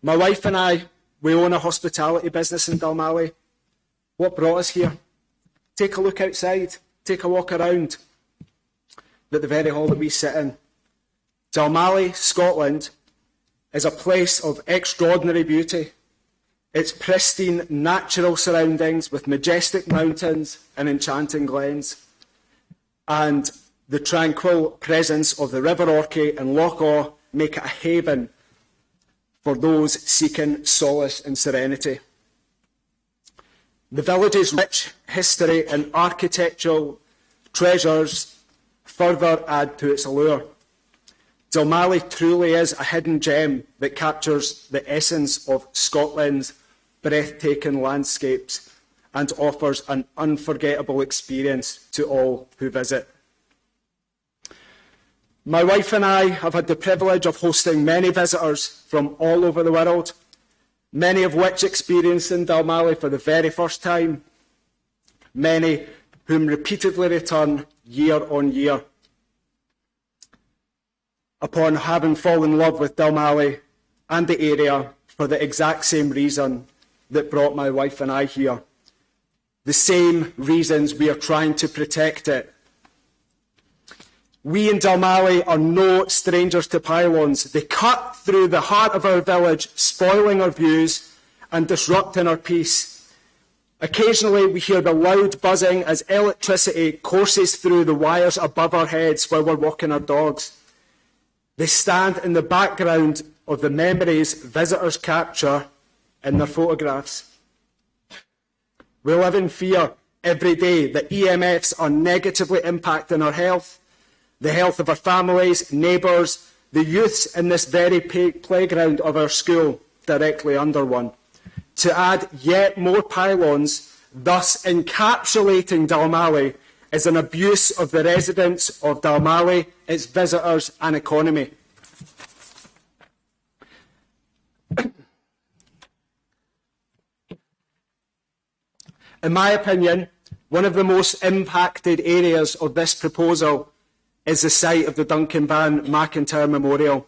My wife and I, we own a hospitality business in Dalmally. What brought us here? Take a look outside, take a walk around at the very hall that we sit in. Dalmally, Scotland, is a place of extraordinary beauty. It's pristine, natural surroundings with majestic mountains and enchanting glens. And the tranquil presence of the River Orchy and Lochy make it a haven for those seeking solace and serenity. The village's rich history and architectural treasures further add to its allure. Dalmally truly is a hidden gem that captures the essence of Scotland's breathtaking landscapes and offers an unforgettable experience to all who visit. My wife and I have had the privilege of hosting many visitors from all over the world, many of which experiencing Dalmally for the very first time, many whom repeatedly return year on year. Upon having fallen in love with Dalmally and the area for the exact same reason that brought my wife and I here, the same reasons we are trying to protect it. We in Dalmally are no strangers to pylons. They cut through the heart of our village, spoiling our views and disrupting our peace. Occasionally we hear the loud buzzing as electricity courses through the wires above our heads while we're walking our dogs. They stand in the background of the memories visitors capture in their photographs. We live in fear every day that EMFs are negatively impacting our health, the health of our families, neighbours, the youths in this very playground of our school, directly under one. To add yet more pylons, thus encapsulating Dalmally, is an abuse of the residents of Dalmally, its visitors and economy. In my opinion, one of the most impacted areas of this proposal is the site of the Duncan Ban McIntyre Memorial.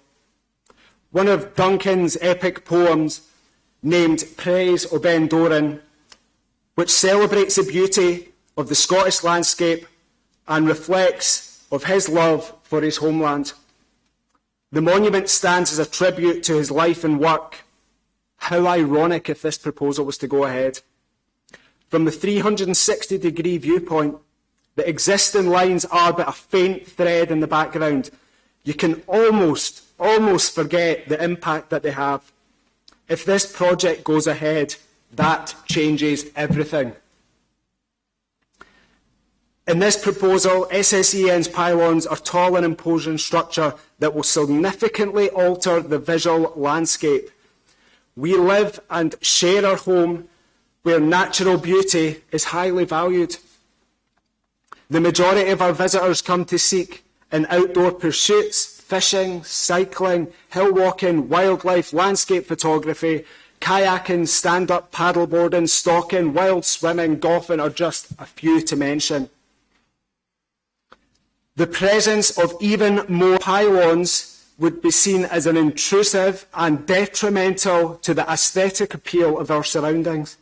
One of Duncan's epic poems, named Praise o' Ben Doran, which celebrates the beauty of the Scottish landscape and reflects of his love for his homeland. The monument stands as a tribute to his life and work. How ironic if this proposal was to go ahead. From the 360-degree viewpoint, the existing lines are but a faint thread in the background. You can almost forget the impact that they have. If this project goes ahead, that changes everything. In this proposal, SSEN's pylons are tall and imposing structure that will significantly alter the visual landscape. We live and share our home where natural beauty is highly valued. The majority of our visitors come to seek in outdoor pursuits, fishing, cycling, hill walking, wildlife, landscape photography, kayaking, stand-up paddleboarding, stalking, wild swimming, golfing are just a few to mention. The presence of even more pylons would be seen as an intrusive and detrimental to the aesthetic appeal of our surroundings.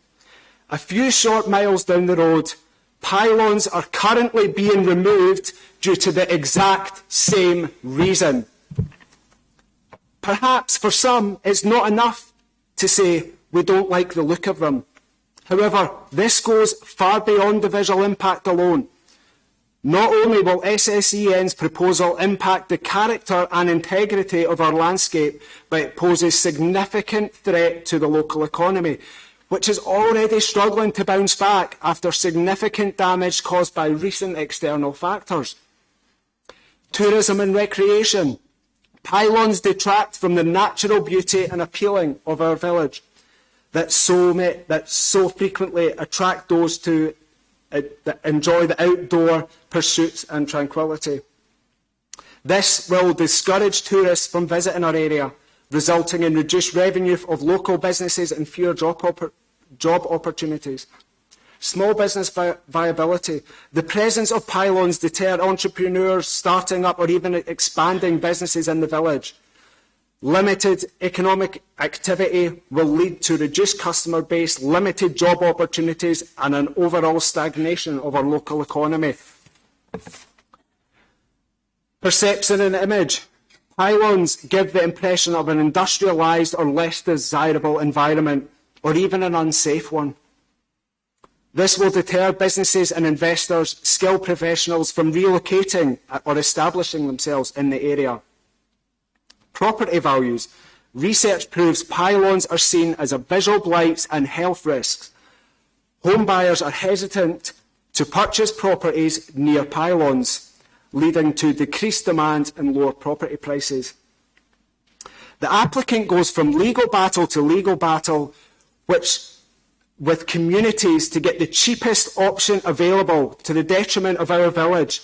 A few short miles down the road, pylons are currently being removed due to the exact same reason. Perhaps for some, it's not enough to say we don't like the look of them. However, this goes far beyond the visual impact alone. Not only will SSEN's proposal impact the character and integrity of our landscape, but it poses significant threat to the local economy, which is already struggling to bounce back after significant damage caused by recent external factors. Tourism and recreation. Pylons detract from the natural beauty and appealing of our village that so frequently attract those to that enjoy the outdoor pursuits and tranquility. This will discourage tourists from visiting our area, resulting in reduced revenue of local businesses and fewer job opportunities. Small business viability. The presence of pylons deter entrepreneurs starting up or even expanding businesses in the village. Limited economic activity will lead to reduced customer base, limited job opportunities, and an overall stagnation of our local economy. Perception and image. Pylons give the impression of an industrialised or less desirable environment, or even an unsafe one. This will deter businesses and investors, skilled professionals, from relocating or establishing themselves in the area. Property values. Research proves pylons are seen as a visual blight and health risks. Home buyers are hesitant to purchase properties near pylons, leading to decreased demand and lower property prices. The applicant goes from legal battle to legal battle, with communities to get the cheapest option available to the detriment of our village.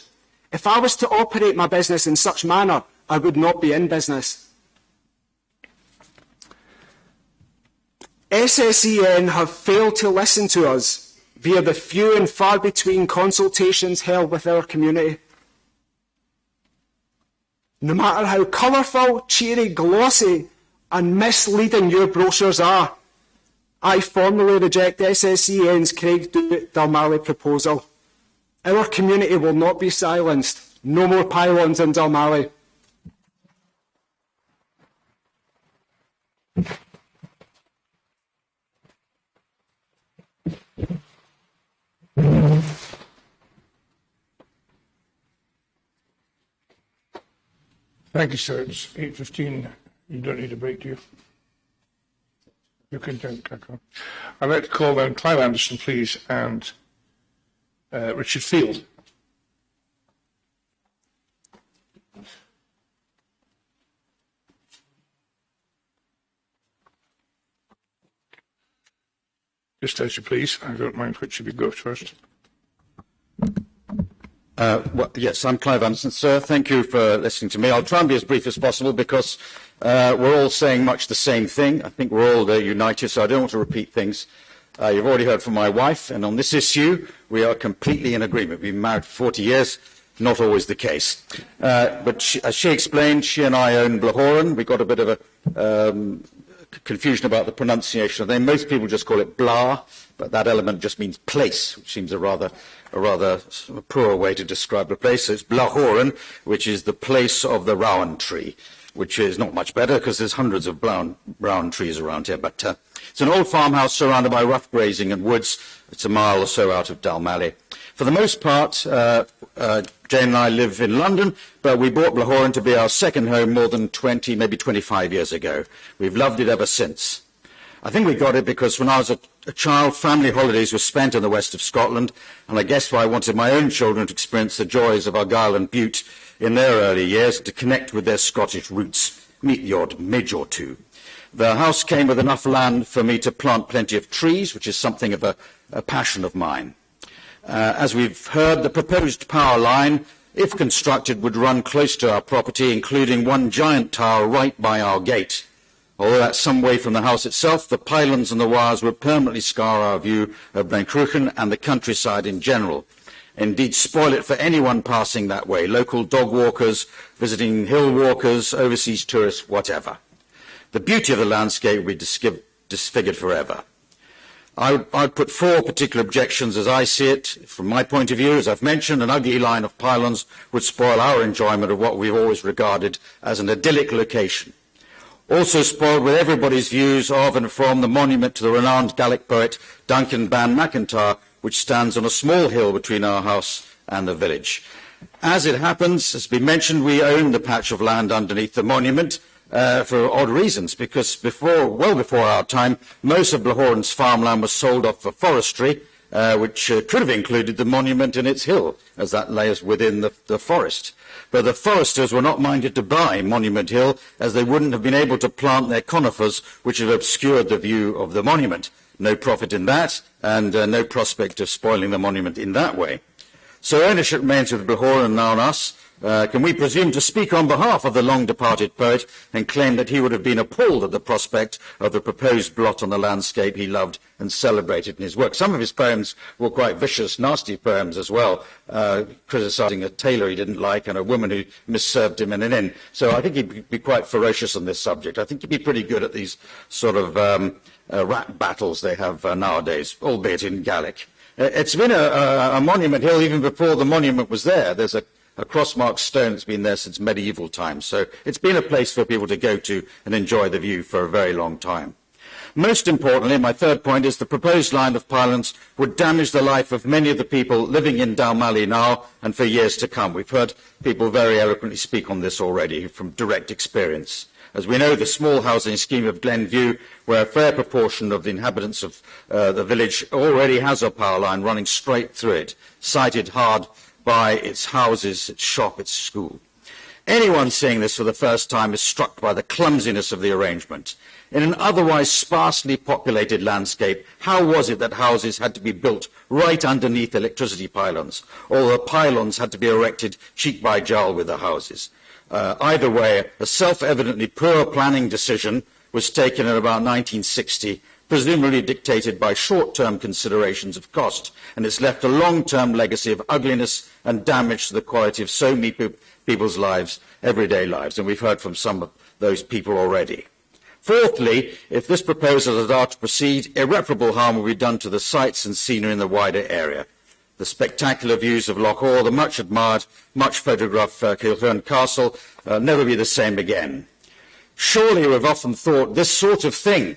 If I was to operate my business in such manner, I would not be in business. SSEN have failed to listen to us via the few and far between consultations held with our community. No matter how colourful, cheery, glossy and misleading your brochures are, I formally reject SSEN's Craig Dalmally proposal. Our community will not be silenced. No more pylons in Dalmally. Thank you, sir. It's 8:15. You don't need a break, do you? You can crack on. I'd like to call down Clive Anderson, please, and Richard Field. Just as you please. I don't mind which of you goes first. Well, yes, I'm Clive Anderson, sir. Thank you for listening to me. I'll try and be as brief as possible because we're all saying much the same thing. I think we're all united, so I don't want to repeat things. You've already heard from my wife, and on this issue, we are completely in agreement. We've been married for 40 years, not always the case. But as she explained, she and I own Blahoran. We got a bit of a confusion about the pronunciation of the name. Most people just call it Blah, but that element just means place, which seems a rather poor way to describe a place. So it's Blahoran, which is the place of the rowan tree, which is not much better because there's hundreds of rowan trees around here. But it's an old farmhouse surrounded by rough grazing and woods. It's a mile or so out of Dalmally. For the most part, Jane and I live in London, but we bought Blahoran to be our second home more than 20, maybe 25 years ago. We've loved it ever since. I think we got it because when I was a child, family holidays were spent in the west of Scotland, and I guess I wanted my own children to experience the joys of Argyll and Bute in their early years, to connect with their Scottish roots, meet the odd midge or two. The house came with enough land for me to plant plenty of trees, which is something of a passion of mine. As we've heard, the proposed power line, if constructed, would run close to our property, including one giant tower right by our gate. Although that's some way from the house itself, the pylons and the wires would permanently scar our view of Blencruchen and the countryside in general. Indeed, spoil it for anyone passing that way, local dog walkers, visiting hill walkers, overseas tourists, whatever. The beauty of the landscape would be disfigured forever. I'd put 4 particular objections as I see it. From my point of view, as I've mentioned, an ugly line of pylons would spoil our enjoyment of what we've always regarded as an idyllic location. Also spoiled with everybody's views of and from the monument to the renowned Gaelic poet Duncan Ban MacIntyre, which stands on a small hill between our house and the village. As it happens, as has been mentioned, we own the patch of land underneath the monument for odd reasons, because well before our time, most of Blehoran's farmland was sold off for forestry, which could have included the monument in its hill, as that lays within the forest. But the foresters were not minded to buy Monument Hill, as they wouldn't have been able to plant their conifers, which have obscured the view of the monument. No profit in that, and no prospect of spoiling the monument in that way. So ownership remains with Blehoran and now on us. Can we presume to speak on behalf of the long-departed poet and claim that he would have been appalled at the prospect of the proposed blot on the landscape he loved and celebrated in his work? Some of his poems were quite vicious, nasty poems as well, criticising a tailor he didn't like and a woman who misserved him in an inn. So I think he'd be quite ferocious on this subject. I think he'd be pretty good at these sort of rap battles they have nowadays, albeit in Gaelic. It's been a monument hill even before the monument was there. There's a cross-marked stone that's been there since medieval times. So it's been a place for people to go to and enjoy the view for a very long time. Most importantly, my third point is the proposed line of pylons would damage the life of many of the people living in Dalmally now and for years to come. We've heard people very eloquently speak on this already from direct experience. As we know, the small housing scheme of Glen View, where a fair proportion of the inhabitants of the village already has a power line running straight through it, sited hard by its houses, its shop, its school. Anyone seeing this for the first time is struck by the clumsiness of the arrangement. In an otherwise sparsely populated landscape, how was it that houses had to be built right underneath electricity pylons, or the pylons had to be erected cheek by jowl with the houses? Either way, a self-evidently poor planning decision was taken in about 1960, presumably dictated by short-term considerations of cost, and it's left a long-term legacy of ugliness and damage to the quality of so many people's lives, everyday lives, and we've heard from some of those people already. Fourthly, if this proposal is to proceed, irreparable harm will be done to the sights and scenery in the wider area. The spectacular views of Lochy, the much admired, much photographed Kilhern Castle, never be the same again. Surely we've often thought this sort of thing,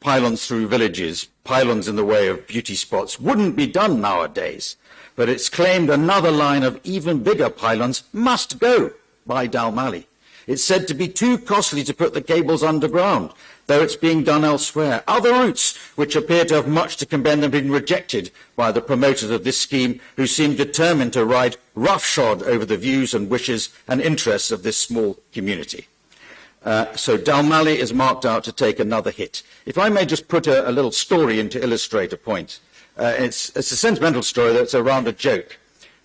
pylons through villages, pylons in the way of beauty spots, wouldn't be done nowadays. But it's claimed another line of even bigger pylons must go by Dalmally. It's said to be too costly to put the cables underground, though it's being done elsewhere. Other routes, which appear to have much to commend, have been rejected by the promoters of this scheme, who seem determined to ride roughshod over the views and wishes and interests of this small community. So Dalmally is marked out to take another hit. If I may just put a little story in to illustrate a point. It's a sentimental story that's around a joke.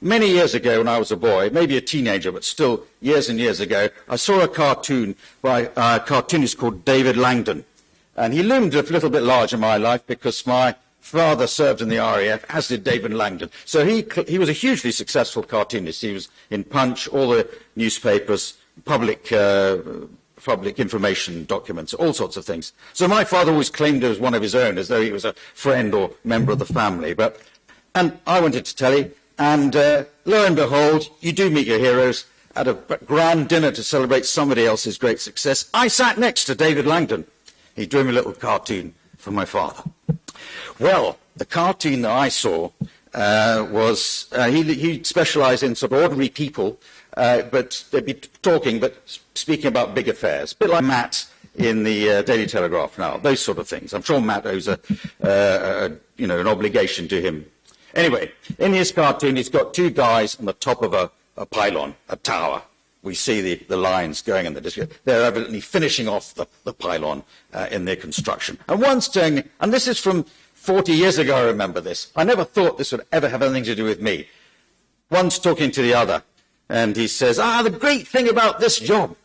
Many years ago when I was a boy, maybe a teenager, but still years and years ago, I saw a cartoon by a cartoonist called David Langdon. And he loomed a little bit large in my life because my father served in the RAF, as did David Langdon. So he was a hugely successful cartoonist. He was in Punch, all the newspapers, public information documents, all sorts of things. So my father always claimed it was one of his own, as though he was a friend or member of the family. And I went into telly, and lo and behold, you do meet your heroes at a grand dinner to celebrate somebody else's great success. I sat next to David Langdon. He drew me a little cartoon for my father. Well, the cartoon that I saw was, he specialised in sort of ordinary people, but they'd be talking, but speaking about big affairs, a bit like Matt in the Daily Telegraph now, those sort of things. I'm sure Matt owes an obligation to him. Anyway, in his cartoon, he's got two guys on the top of a pylon, a tower. We see the lines going in the district. They're evidently finishing off the pylon in their construction. And one's doing, and this is from 40 years ago, I remember this. I never thought this would ever have anything to do with me. One's talking to the other, and he says, the great thing about this job,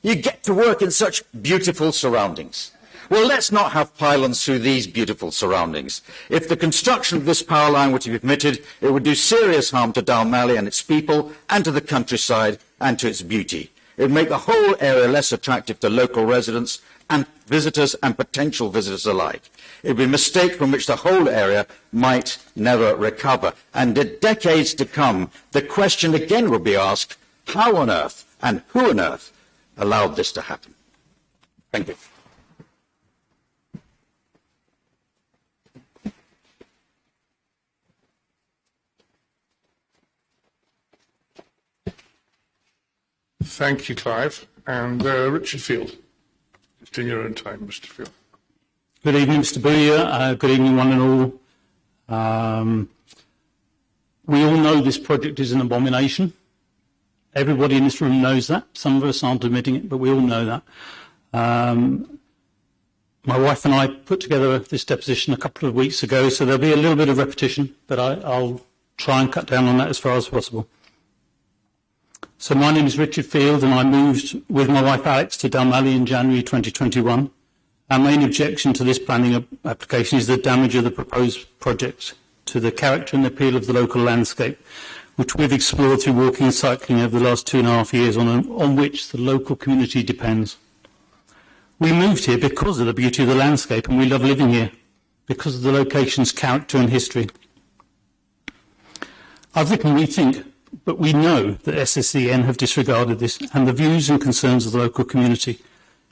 You get to work in such beautiful surroundings. Well, let's not have pylons through these beautiful surroundings. If the construction of this power line were to be permitted, it would do serious harm to Dalmally and its people, and to the countryside, and to its beauty. It would make the whole area less attractive to local residents and visitors and potential visitors alike. It would be a mistake from which the whole area might never recover. And in decades to come, the question again will be asked, how on earth and who on earth allowed this to happen? Thank you. Thank you, Clive. And Richard Field. Just in your own time, Mr. Field. Good evening, Mr. Booyer. Good evening, one and all. We all know this project is an abomination. Everybody in this room knows that. Some of us aren't admitting it, but we all know that. My wife and I put together this deposition a couple of weeks ago, so there'll be a little bit of repetition, but I'll try and cut down on that as far as possible. So my name is Richard Field, and I moved with my wife Alex to Dalmally in January 2021. Our main objection to this planning application is the damage of the proposed project to the character and appeal of the local landscape, which we've explored through walking and cycling over the last 2.5 years, on which the local community depends. We moved here because of the beauty of the landscape, and we love living here because of the location's character and history. I've written "we think," but we know that SSEN have disregarded this and the views and concerns of the local community,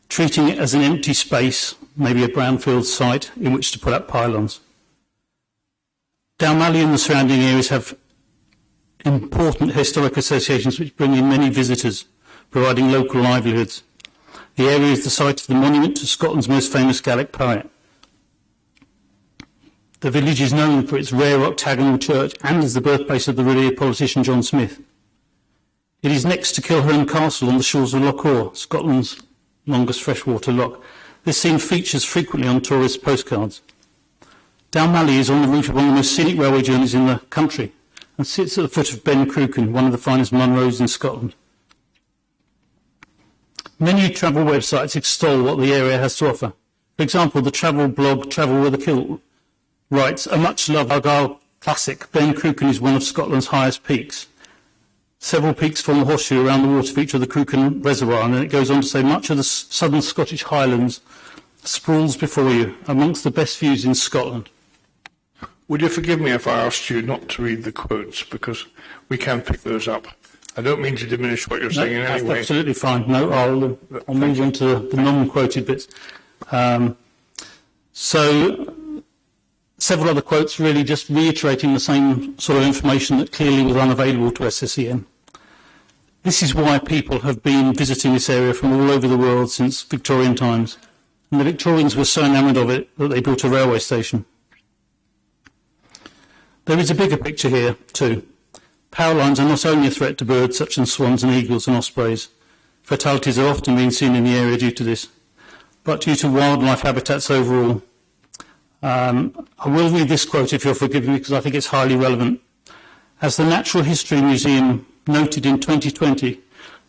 treating it as an empty space, maybe a brownfield site in which to put up pylons. Dalmally and the surrounding areas have important historic associations which bring in many visitors, providing local livelihoods. The area is the site of the monument to Scotland's most famous Gaelic poet. The village is known for its rare octagonal church and as the birthplace of the revered politician John Smith. It is next to Kilhern Castle on the shores of Lochy, Scotland's longest freshwater loch. This scene features frequently on tourist postcards. Dalmally is on the route of one of the most scenic railway journeys in the country and sits at the foot of Ben Cruachan, one of the finest Munros in Scotland. Many travel websites extol what the area has to offer. For example, the travel blog Travel with a Kilt writes, a much-loved Argyll classic, Ben Cruachan is one of Scotland's highest peaks. Several peaks form a horseshoe around the water feature of the Cruachan Reservoir, and then it goes on to say much of the southern Scottish Highlands sprawls before you, amongst the best views in Scotland. Would you forgive me if I asked you not to read the quotes, because we can pick those up? I don't mean to diminish what you're saying in any way. That's absolutely fine. No, I'll move on to the non-quoted bits. So several other quotes really just reiterating the same sort of information that clearly was unavailable to SSEN. This is why people have been visiting this area from all over the world since Victorian times. And the Victorians were so enamoured of it that they built a railway station. There is a bigger picture here too. Power lines are not only a threat to birds such as swans and eagles and ospreys. Fatalities are often being seen in the area due to this, but due to wildlife habitats overall. I will read this quote if you'll forgive me, because I think it's highly relevant. As the Natural History Museum noted in 2020,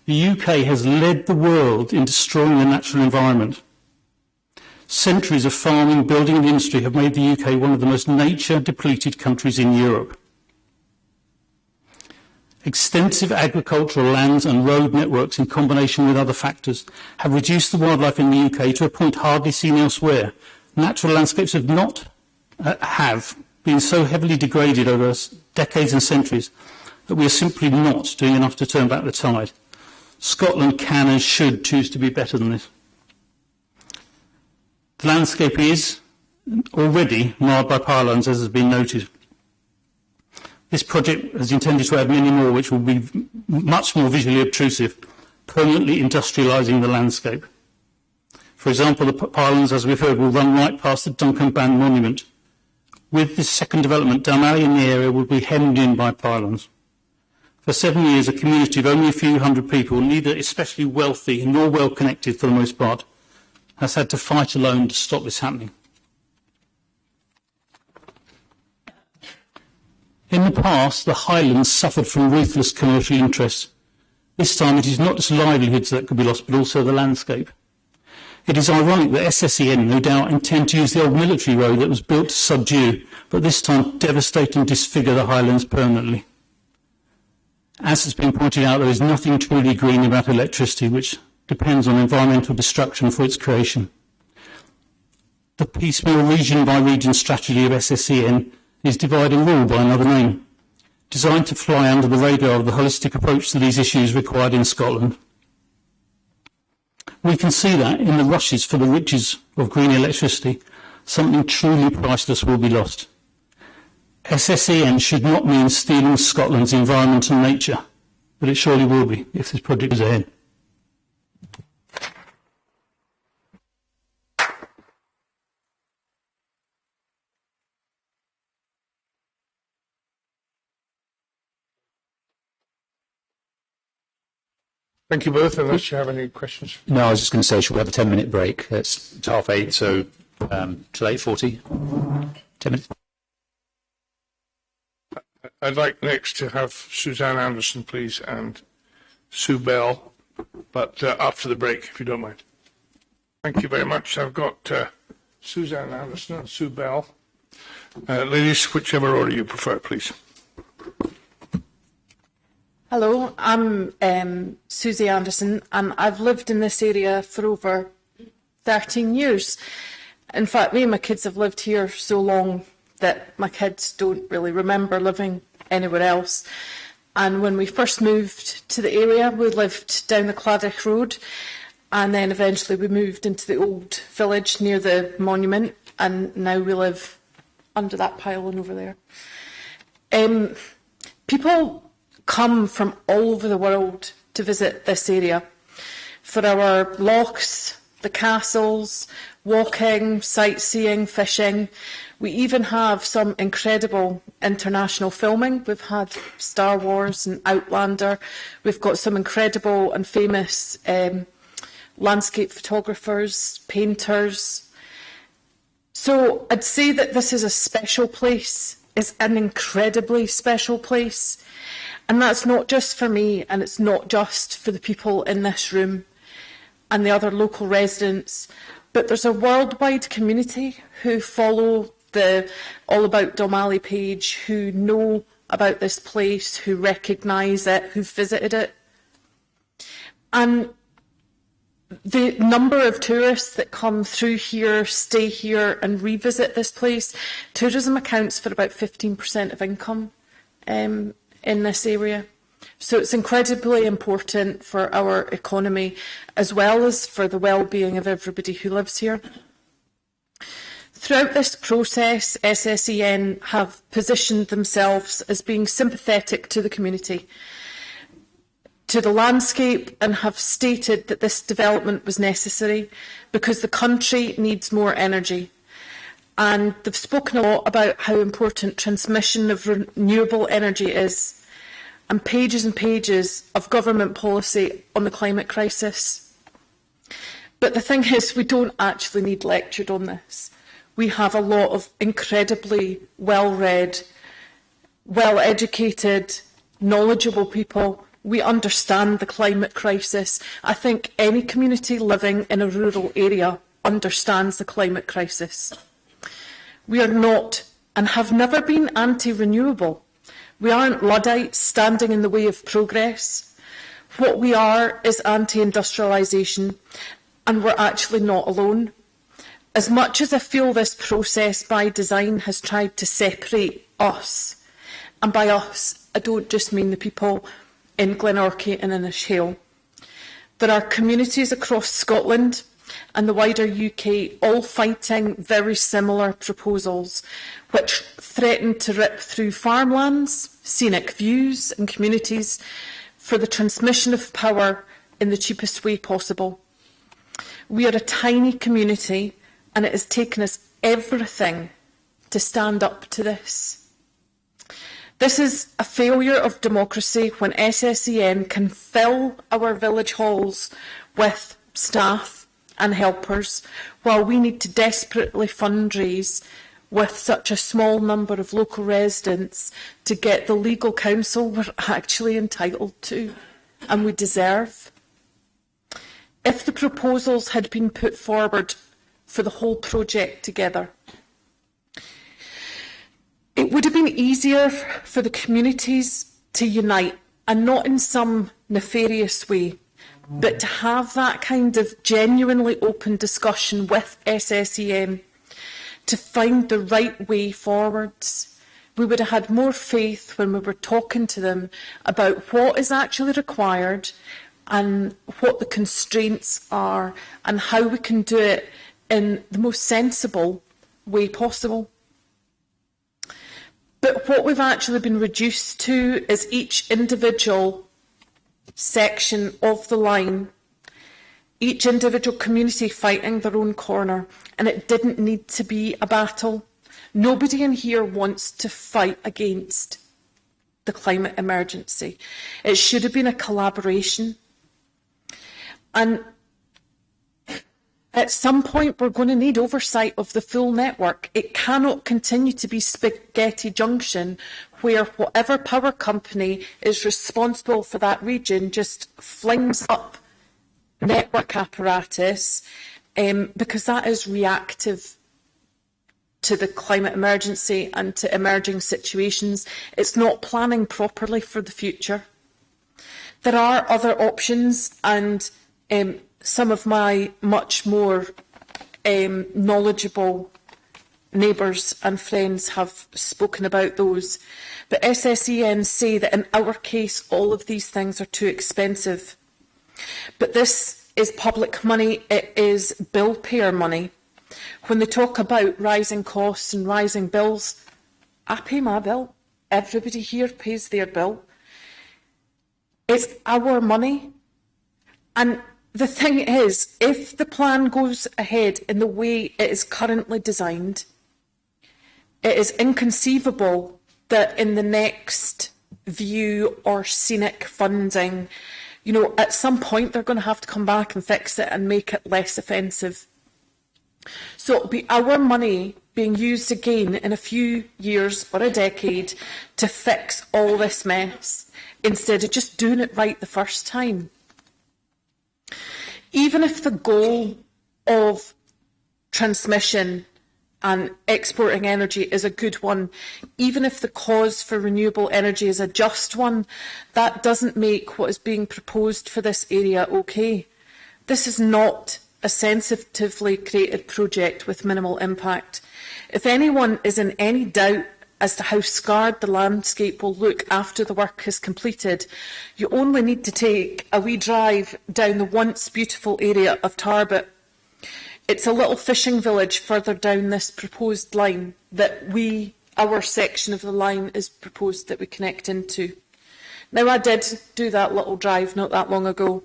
the UK has led the world in destroying the natural environment. Centuries of farming, building and industry have made the UK one of the most nature-depleted countries in Europe. Extensive agricultural lands and road networks in combination with other factors have reduced the wildlife in the UK to a point hardly seen elsewhere. Natural landscapes have been so heavily degraded over decades and centuries that we are simply not doing enough to turn back the tide. Scotland can and should choose to be better than this. The landscape is already marred by power lines, as has been noted. This project is intended to add many more, which will be much more visually obtrusive, permanently industrialising the landscape. For example, the pylons, as we've heard, will run right past the Duncan Band monument. With this second development, Dalmally and the area will be hemmed in by pylons. For 7 years, a community of only a few hundred people, neither especially wealthy nor well connected for the most part, has had to fight alone to stop this happening. In the past, the Highlands suffered from ruthless commercial interests, This time it is not just livelihoods that could be lost, but also the landscape. It is ironic that SSEN no doubt intend to use the old military road that was built to subdue, but this time devastate and disfigure the Highlands permanently. As has been pointed out, there is nothing truly green about electricity, which depends on environmental destruction for its creation. The piecemeal region-by-region strategy of SSEN is divide and rule by another name, designed to fly under the radar of the holistic approach to these issues required in Scotland. We can see that in the rushes for the riches of green electricity, something truly priceless will be lost. SSEN should not mean stealing Scotland's environment and nature, but it surely will be if this project is ahead. Thank you both, unless you have any questions. No, I was just going to say, should we have a 10-minute break? It's 8:30, so till 8:40. 10 minutes. I'd like next to have Suzanne Anderson, please, and Sue Bell, but after the break, if you don't mind. Thank you very much. I've got Suzanne Anderson and Sue Bell. Ladies, whichever order you prefer, please. Hello, I'm Susie Anderson, and I've lived in this area for over 13 years. In fact, me and my kids have lived here so long that my kids don't really remember living anywhere else. And when we first moved to the area, we lived down the Cladich Road, and then eventually we moved into the old village near the monument, and now we live under that pylon over there. People come from all over the world to visit this area for our lochs, the castles, walking, sightseeing, fishing. We even have some incredible international filming. We've had Star Wars and Outlander. We've got some incredible and famous landscape photographers, painters. So I'd say that this is a special place. It's an incredibly special place. And that's not just for me, and it's not just for the people in this room and the other local residents, but there's a worldwide community who follow the All About Dalmally page, who know about this place, who recognise it, who've visited it. And the number of tourists that come through here, stay here and revisit this place, tourism accounts for about 15% of income in this area. So it's incredibly important for our economy, as well as for the well-being of everybody who lives here. Throughout this process, SSEN have positioned themselves as being sympathetic to the community, to the landscape, and have stated that this development was necessary because the country needs more energy. And they've spoken a lot about how important transmission of renewable energy is, and pages of government policy on the climate crisis. But the thing is, we don't actually need lectured on this. We have a lot of incredibly well-read, well-educated, knowledgeable people. We understand the climate crisis. I think any community living in a rural area understands the climate crisis. We are not, and have never been, anti-renewable. We aren't Luddites standing in the way of progress. What we are is anti-industrialisation, and we're actually not alone. As much as I feel this process by design has tried to separate us, and by us I don't just mean the people in Glenorchy and Inishale. There are communities across Scotland and the wider UK all fighting very similar proposals which threaten to rip through farmlands, scenic views and communities for the transmission of power in the cheapest way possible. We are a tiny community, and it has taken us everything to stand up to this. This is a failure of democracy when SSEN can fill our village halls with staff and helpers, while we need to desperately fundraise with such a small number of local residents to get the legal counsel we're actually entitled to. and we deserve. If the proposals had been put forward for the whole project together, it would have been easier for the communities to unite, and not in some nefarious way, but to have that kind of genuinely open discussion with SSEN to find the right way forwards. We would have had more faith when we were talking to them about what is actually required and what the constraints are and how we can do it in the most sensible way possible. But what we've actually been reduced to is each individual section of the line, each individual community fighting their own corner, and it didn't need to be a battle. Nobody in here wants to fight against the climate emergency. It should have been a collaboration. And at some point, we're going to need oversight of the full network. It cannot continue to be spaghetti junction where whatever power company is responsible for that region just flings up network apparatus, because that is reactive to the climate emergency and to emerging situations. It's not planning properly for the future. There are other options, and some of my much more knowledgeable neighbours and friends have spoken about those. But SSEN say that in our case, all of these things are too expensive. But this is public money, it is bill payer money. When they talk about rising costs and rising bills, I pay my bill. Everybody here pays their bill. It's our money. And the thing is, if the plan goes ahead in the way it is currently designed, it is inconceivable that in the next view or scenic funding, you know, at some point they're going to have to come back and fix it and make it less offensive. So it'll be our money being used again in a few years or a decade to fix all this mess, instead of just doing it right the first time. Even if the goal of transmission and exporting energy is a good one, even if the cause for renewable energy is a just one, that doesn't make what is being proposed for this area okay. This is not a sensitively created project with minimal impact. If anyone is in any doubt as to how scarred the landscape will look after the work is completed, you only need to take a wee drive down the once beautiful area of Tarbert. It's a little fishing village further down this proposed line that our section of the line is proposed that we connect into. Now, I did do that little drive not that long ago.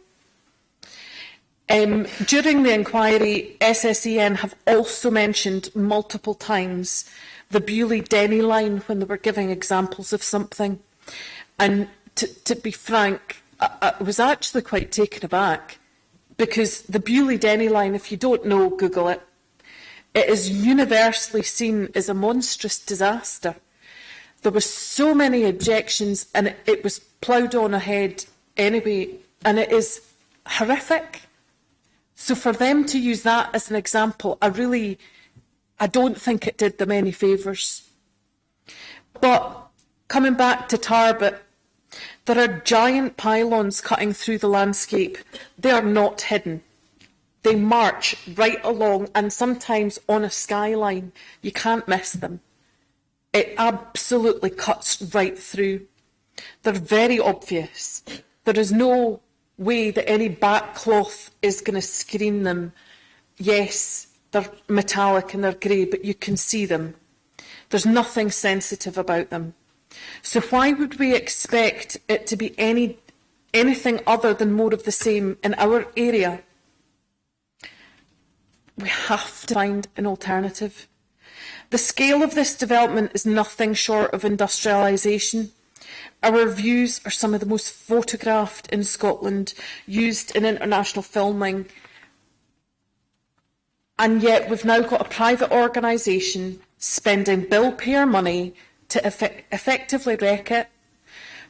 During the inquiry, SSEN have also mentioned multiple times the Bewley-Denny line when they were giving examples of something. And to be frank, I was actually quite taken aback, because the Bewley-Denny line, if you don't know, Google it, it is universally seen as a monstrous disaster. There were so many objections, and it was ploughed on ahead anyway, and it is horrific. So for them to use that as an example, I don't think it did them any favours. But coming back to Tarbert, there are giant pylons cutting through the landscape. They are not hidden. They march right along, and sometimes on a skyline. You can't miss them. It absolutely cuts right through. They're very obvious. There is no way that any backcloth is going to screen them. Yes, they're metallic and they're grey, but you can see them. There's nothing sensitive about them. So why would we expect it to be anything other than more of the same in our area? We have to find an alternative. The scale of this development is nothing short of industrialisation. Our views are some of the most photographed in Scotland, used in international filming. And yet we've now got a private organisation spending bill payer money to effectively wreck it.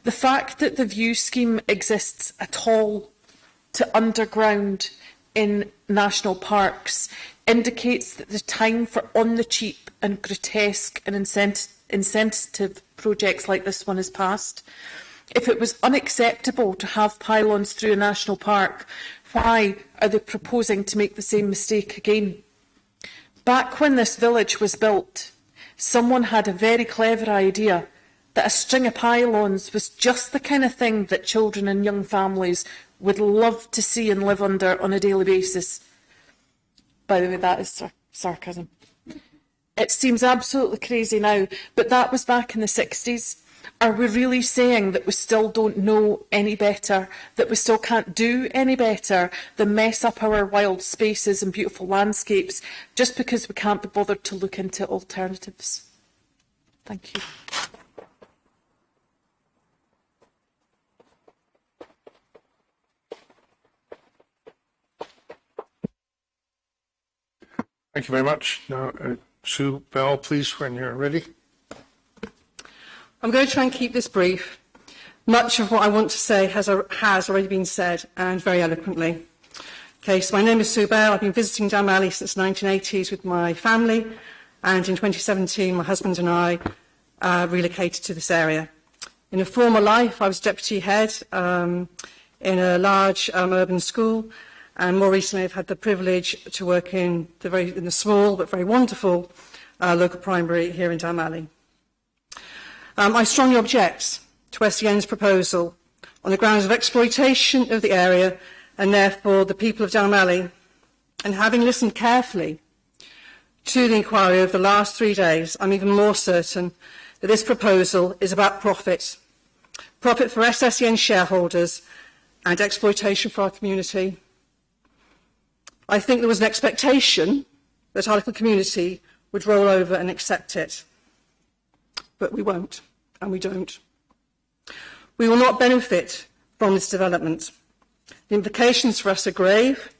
The fact that the view scheme exists at all to underground in national parks indicates that the time for on the cheap and grotesque and insensitive projects like this one is past. If it was unacceptable to have pylons through a national park, why are they proposing to make the same mistake again? Back when this village was built, someone had a very clever idea that a string of pylons was just the kind of thing that children and young families would love to see and live under on a daily basis. By the way, that is sarcasm. It seems absolutely crazy now, but that was back in the 60s. Are we really saying that we still don't know any better, that we still can't do any better than mess up our wild spaces and beautiful landscapes just because we can't be bothered to look into alternatives? Thank you. Thank you very much. Now, Sue Bell, please, when you're ready. I'm going to try and keep this brief. Much of what I want to say has already been said, and very eloquently. Okay, so my name is Sue Bell. I've been visiting Dalmally since the 1980s with my family, and in 2017, my husband and I relocated to this area. In a former life, I was deputy head in a large urban school, and more recently, I've had the privilege to work in the small but very wonderful local primary here in Dalmally. I strongly object to SEN's proposal on the grounds of exploitation of the area and therefore the people of Dalmally. And having listened carefully to the inquiry over the last 3 days, I'm even more certain that this proposal is about profit. Profit for SSEN shareholders and exploitation for our community. I think there was an expectation that our little community would roll over and accept it. But we won't, and we don't. We will not benefit from this development. The implications for us are grave.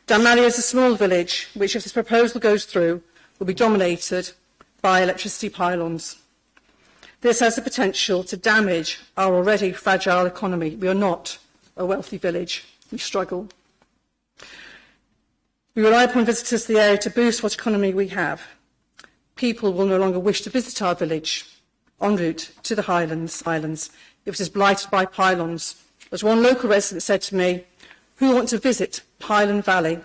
Dalmally is a small village, which, if this proposal goes through, will be dominated by electricity pylons. This has the potential to damage our already fragile economy. We are not a wealthy village. We struggle. We rely upon visitors to the area to boost what economy we have. People will no longer wish to visit our village en route to the Highlands if it is blighted by pylons. As one local resident said to me, who want to visit Pylon Valley?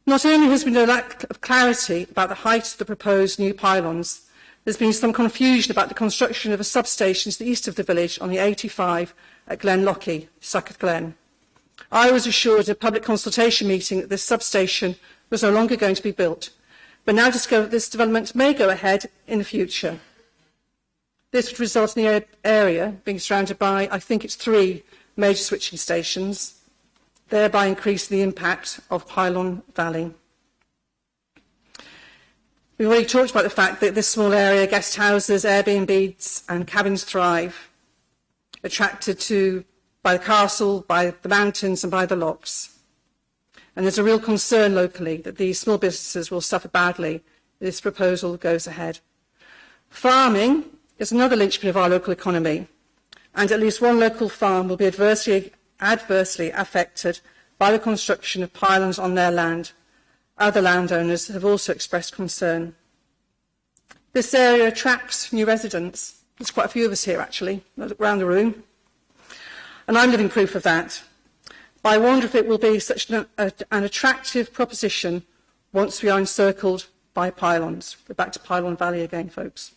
Not only has there been a lack of clarity about the height of the proposed new pylons, there's been some confusion about the construction of a substation to the east of the village on the A85 at Glen, Lochy, Succoth Glen. I was assured at a public consultation meeting that this substation was no longer going to be built, but now discover that this development may go ahead in the future. This would result in the area being surrounded by, I think it's 3 major switching stations, thereby increasing the impact of Pylon Valley. We've already talked about the fact that this small area, guest houses, Airbnbs and cabins thrive, attracted to by the castle, by the mountains and by the lochs. And there's a real concern locally that these small businesses will suffer badly if this proposal goes ahead. Farming is another linchpin of our local economy, and at least one local farm will be adversely affected by the construction of pylons on their land. Other landowners have also expressed concern. This area attracts new residents. There's quite a few of us here, actually, around the room. And I'm living proof of that. But I wonder if it will be such an attractive proposition once we are encircled by pylons. We're back to Pylon Valley again, folks.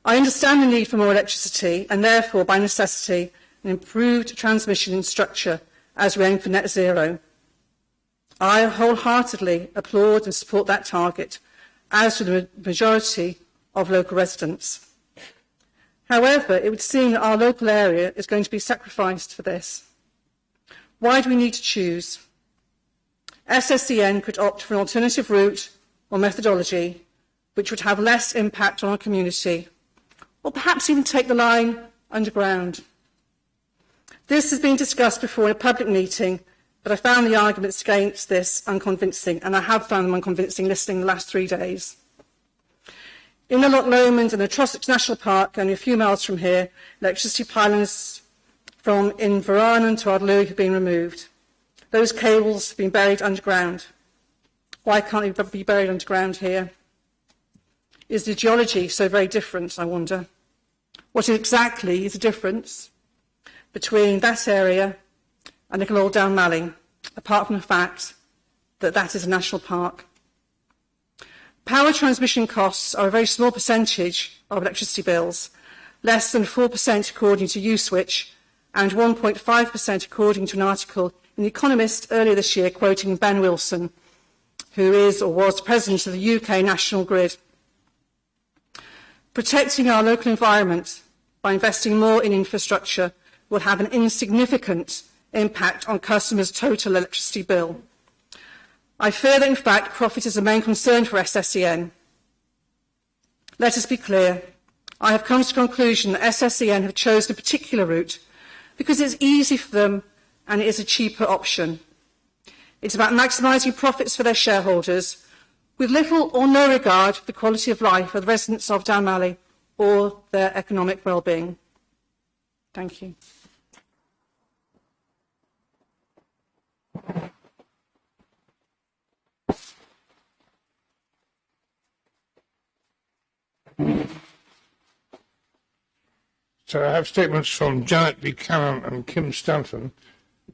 I understand the need for more electricity and therefore, by necessity, an improved transmission in structure as we aim for net zero. I wholeheartedly applaud and support that target, as do the majority of local residents. However, it would seem that our local area is going to be sacrificed for this. Why do we need to choose? SSEN could opt for an alternative route or methodology which would have less impact on our community, or perhaps even take the line underground. This has been discussed before in a public meeting, but I found the arguments against this unconvincing, and I have found them unconvincing listening the last 3 days. In the Loch Lomond and the Trossachs National Park, only a few miles from here, electricity pylons from Inverarnan to Ardlui have been removed. Those cables have been buried underground. Why can't they be buried underground here? Is the geology so very different, I wonder? What exactly is the difference between that area and little old Dalmally, apart from the fact that that is a national park? Power transmission costs are a very small percentage of electricity bills, less than 4% according to Uswitch and 1.5% according to an article in The Economist earlier this year quoting Ben Wilson, who is or was president of the UK National Grid. Protecting our local environment by investing more in infrastructure will have an insignificant impact on customers' total electricity bill. I fear that, in fact, profit is the main concern for SSEN. Let us be clear. I have come to the conclusion that SSEN have chosen a particular route because it's easy for them and it is a cheaper option. It's about maximising profits for their shareholders with little or no regard for the quality of life of the residents of Dalmally or their economic well-being. Thank you. So I have statements from Janet Buchanan and Kim Stanton.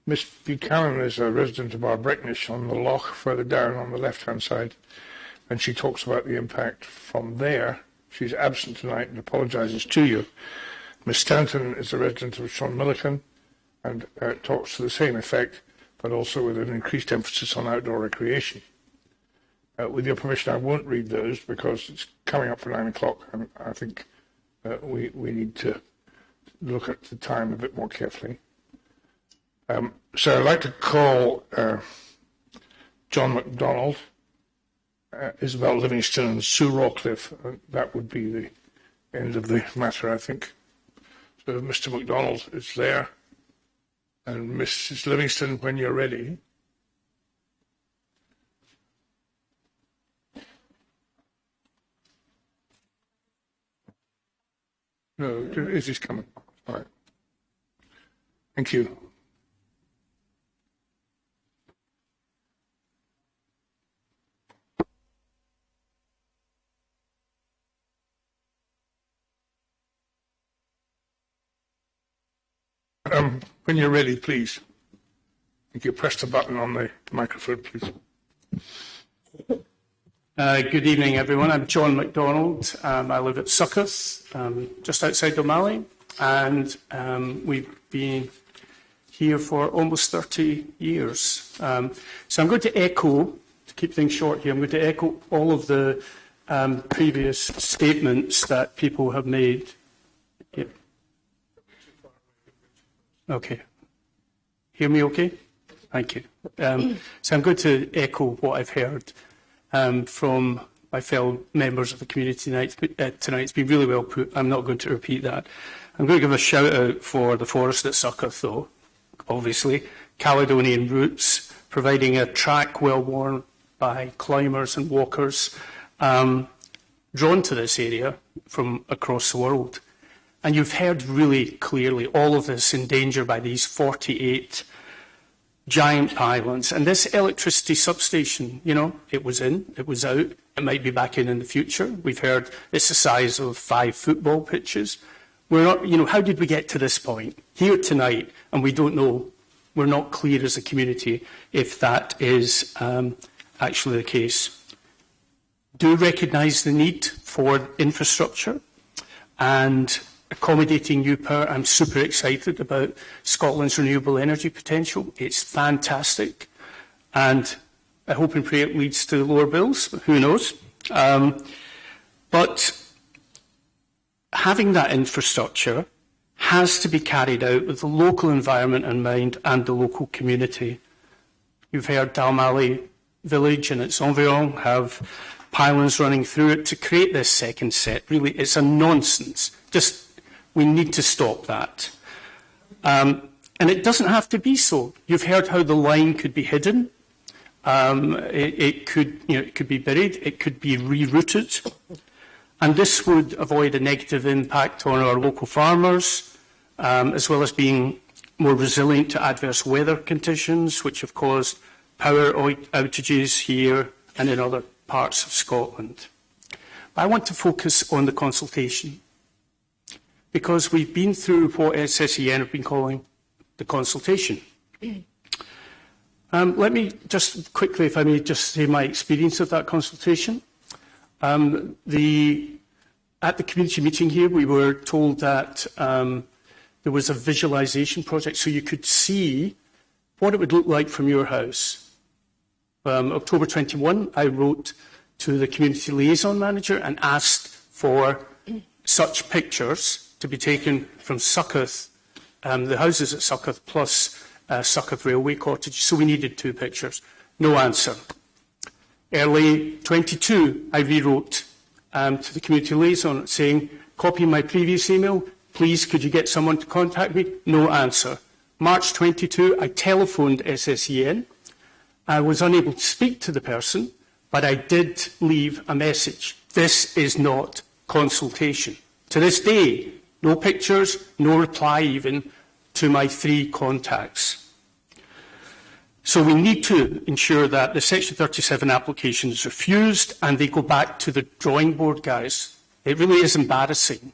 Miss Buchanan is a resident of Arbrecknish on the Loch, further down on the left-hand side, and she talks about the impact from there. She's absent tonight and apologises to you. Miss Stanton is a resident of Sean and talks to the same effect, but also with an increased emphasis on outdoor recreation. With your permission, I won't read those because it's coming up for 9 o'clock, and I think we need to look at the time a bit more carefully. So I'd like to call John MacDonald, Isabel Livingston and Sue Rawcliffe. That would be the end of the matter, I think. So Mr. MacDonald is there, and Mrs. Livingston, when you're ready. No, is this coming? All right. Thank you. When you're ready, please. If you press the button on the microphone, please. Good evening, everyone. I'm John MacDonald. I live at Succoth, just outside Dalmally, and we've been here for almost 30 years. So I'm going to echo, to keep things short here, I'm going to echo all of the previous statements that people have made. Yep. Okay. Hear me okay? Thank you. So I'm going to echo what I've heard from my fellow members of the community tonight. It's been really well put. I'm not going to repeat that. I'm going to give a shout out for the forest at Succoth, though, obviously. Caledonian roots, providing a track well worn by climbers and walkers drawn to this area from across the world. And you've heard really clearly all of this in danger by these 48 giant pylons. And this electricity substation, you know, it was in, it was out, it might be back in the future. We've heard it's the size of 5 football pitches. We're not, you know, how did we get to this point? Here tonight, and we don't know, we're not clear as a community if that is actually the case. Do recognise the need for infrastructure and accommodating new power. I'm super excited about Scotland's renewable energy potential. It's fantastic. And I hope and pray it leads to lower bills. Who knows? But having that infrastructure has to be carried out with the local environment in mind and the local community. You've heard Dalmally village and its environs have pylons running through it to create this second set. Really, it's a nonsense. We need to stop that. And it doesn't have to be so. You've heard how the line could be hidden. It could be buried. It could be rerouted. And this would avoid a negative impact on our local farmers, as well as being more resilient to adverse weather conditions, which have caused power outages here and in other parts of Scotland. But I want to focus on the consultation, because we've been through what SSEN have been calling the consultation. Let me just quickly, if I may, just say my experience of that consultation. At the community meeting here, we were told that there was a visualisation project, so you could see what it would look like from your house. October 21, I wrote to the community liaison manager and asked for such pictures to be taken from Succoth, the houses at Succoth, plus Succoth Railway Cottage. So we needed 2 pictures. No answer. Early 22, I rewrote to the community liaison saying, copy my previous email, please could you get someone to contact me? No answer. March 22, I telephoned SSEN. I was unable to speak to the person, but I did leave a message. This is not consultation. To this day, no pictures, no reply even to my 3 contacts. So we need to ensure that the Section 37 application is refused and they go back to the drawing board, guys. It really is embarrassing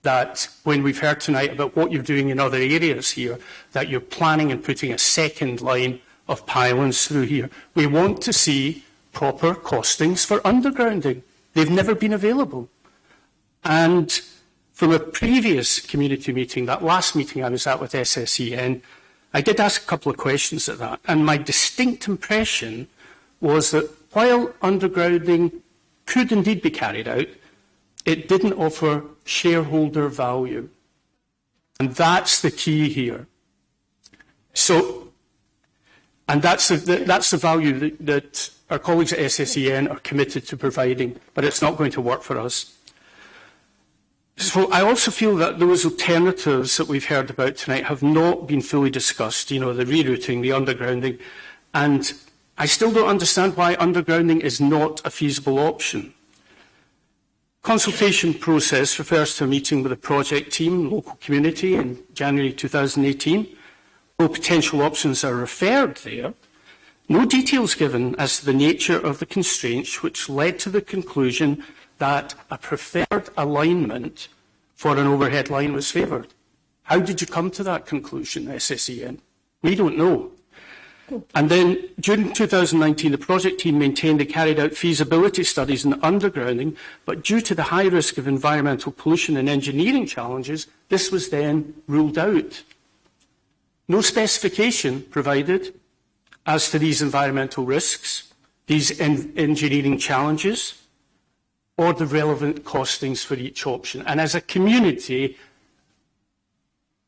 that when we've heard tonight about what you're doing in other areas here, that you're planning and putting a second line of pylons through here. We want to see proper costings for undergrounding. They've never been available. And from a previous community meeting, that last meeting I was at with SSEN, I did ask a couple of questions at that, and my distinct impression was that while undergrounding could indeed be carried out, it didn't offer shareholder value. And that's the key here. So, and that's the value that our colleagues at SSEN are committed to providing, but it's not going to work for us. So I also feel that those alternatives that we've heard about tonight have not been fully discussed, you know, the rerouting, the undergrounding, and I still don't understand why undergrounding is not a feasible option. Consultation process refers to a meeting with a project team, local community, in January 2018. No potential options are referred there. No details given as to the nature of the constraints which led to the conclusion that a preferred alignment for an overhead line was favoured. How did you come to that conclusion, SSEN? We don't know. And then, during 2019, the project team maintained and carried out feasibility studies in undergrounding, but due to the high risk of environmental pollution and engineering challenges, this was then ruled out. No specification provided as to these environmental risks, these engineering challenges, or the relevant costings for each option. And as a community,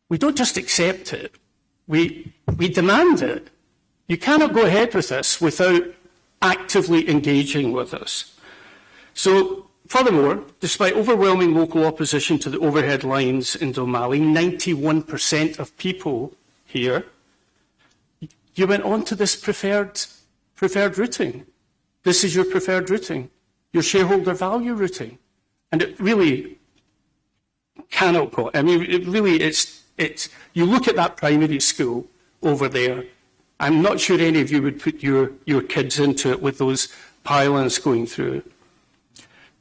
we don't just accept it, we demand it. You cannot go ahead with this without actively engaging with us. So, furthermore, despite overwhelming local opposition to the overhead lines in Dalmally, 91% of people here, you went on to this preferred routing. This is your preferred routing, your shareholder value routing. And it really cannot go. I mean, it really, you look at that primary school over there, I'm not sure any of you would put your kids into it with those pylons going through.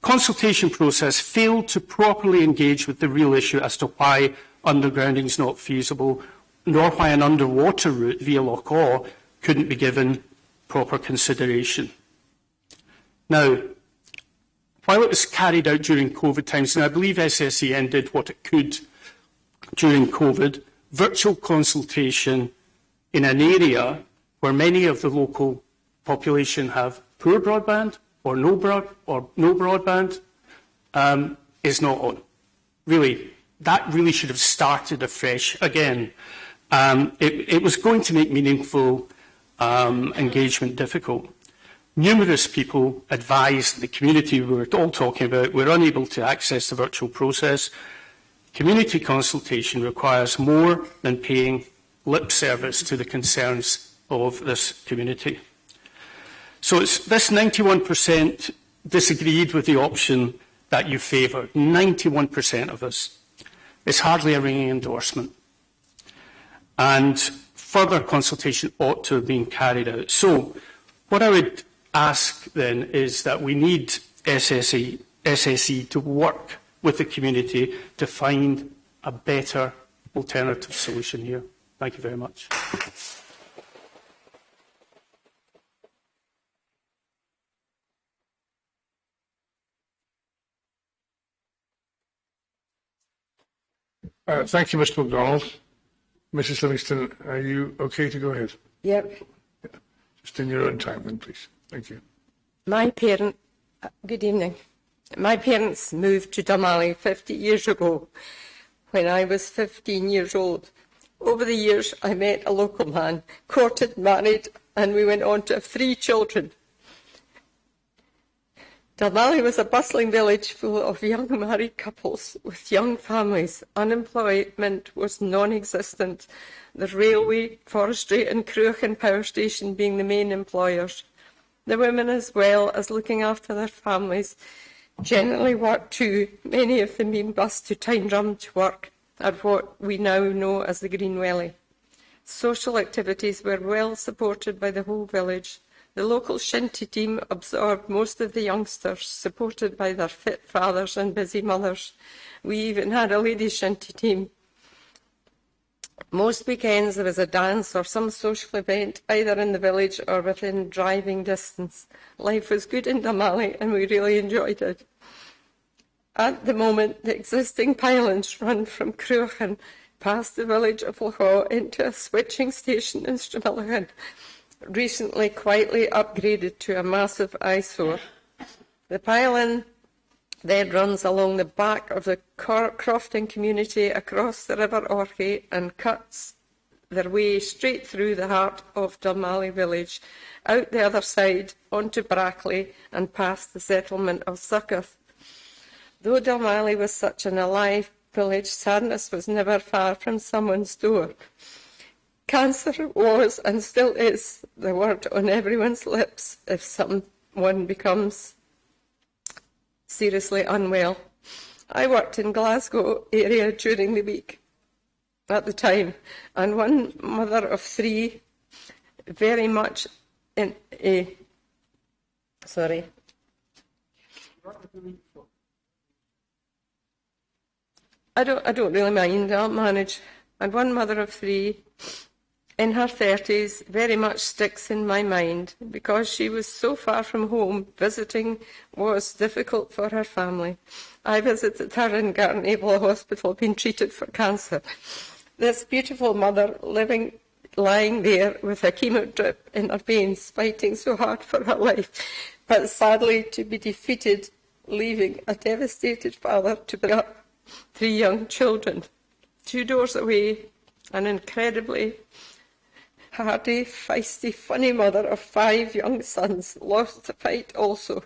Consultation process failed to properly engage with the real issue as to why undergrounding is not feasible, nor why an underwater route via Lochy couldn't be given proper consideration. Now, while it was carried out during COVID times, and I believe SSEN did what it could during COVID, virtual consultation in an area where many of the local population have poor broadband or no broadband is not on. Really, that really should have started afresh again. It was going to make meaningful engagement difficult. Numerous people advised the community we were all talking about were unable to access the virtual process. Community consultation requires more than paying lip service to the concerns of this community. So this 91% disagreed with the option that you favour, 91% of us, is hardly a ringing endorsement. And further consultation ought to have been carried out. So what I would ask then is that we need SSE to work with the community to find a better alternative solution here. Thank you very much. Thank you, Mr. MacDonald. Mrs. Livingston, are you okay to go ahead? Yep. Yeah. Just in your own time, then, please. Thank you. Good evening. My parents moved to Dalmally 50 years ago when I was 15 years old. Over the years, I met a local man, courted, married, and we went on to have 3 children. Dalmally was a bustling village full of young married couples with young families. Unemployment was non-existent, the railway, forestry and Cruachan power station being the main employers. The women, as well as looking after their families, generally worked too, many of them being bused to Tyndrum to work at what we now know as the Green Welly. Social activities were well supported by the whole village. The local shinty team absorbed most of the youngsters, supported by their fit fathers and busy mothers. We even had a ladies' shinty team. Most weekends there was a dance or some social event, either in the village or within driving distance. Life was good in Dalmally and we really enjoyed it. At the moment, the existing pylons run from Cruachan past the village of Lochy into a switching station in Stramilligan, recently quietly upgraded to a massive eyesore. The pylon then runs along the back of the crofting community across the River Orchy and cuts their way straight through the heart of Dalmally village, out the other side onto Brackley and past the settlement of Succoth. Though Dalmally was such an alive village, sadness was never far from someone's door. Cancer was and still is the word on everyone's lips if someone becomes seriously unwell. I worked in Glasgow area during the week at the time, and one mother of 3 very much in a... Sorry. I don't really mind, I'll manage. And one mother of 3 in her 30s very much sticks in my mind because she was so far from home. Visiting was difficult for her family. I visited her in Garnavel Hospital, being treated for cancer. This beautiful mother lying there with a chemo drip in her veins, fighting so hard for her life, but sadly to be defeated, leaving a devastated father to bring up 3 young children. 2 doors away, an incredibly hardy, feisty, funny mother of 5 young sons, lost the fight also,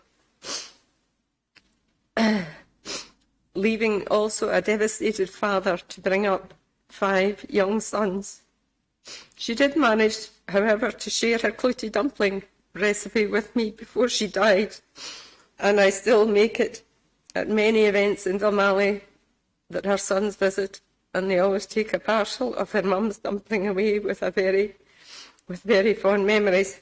leaving also a devastated father to bring up 5 young sons. She did manage, however, to share her clooty dumpling recipe with me before she died, and I still make it at many events in Dalmally that her sons visit, and they always take a parcel of her mum's dumpling away with very fond memories.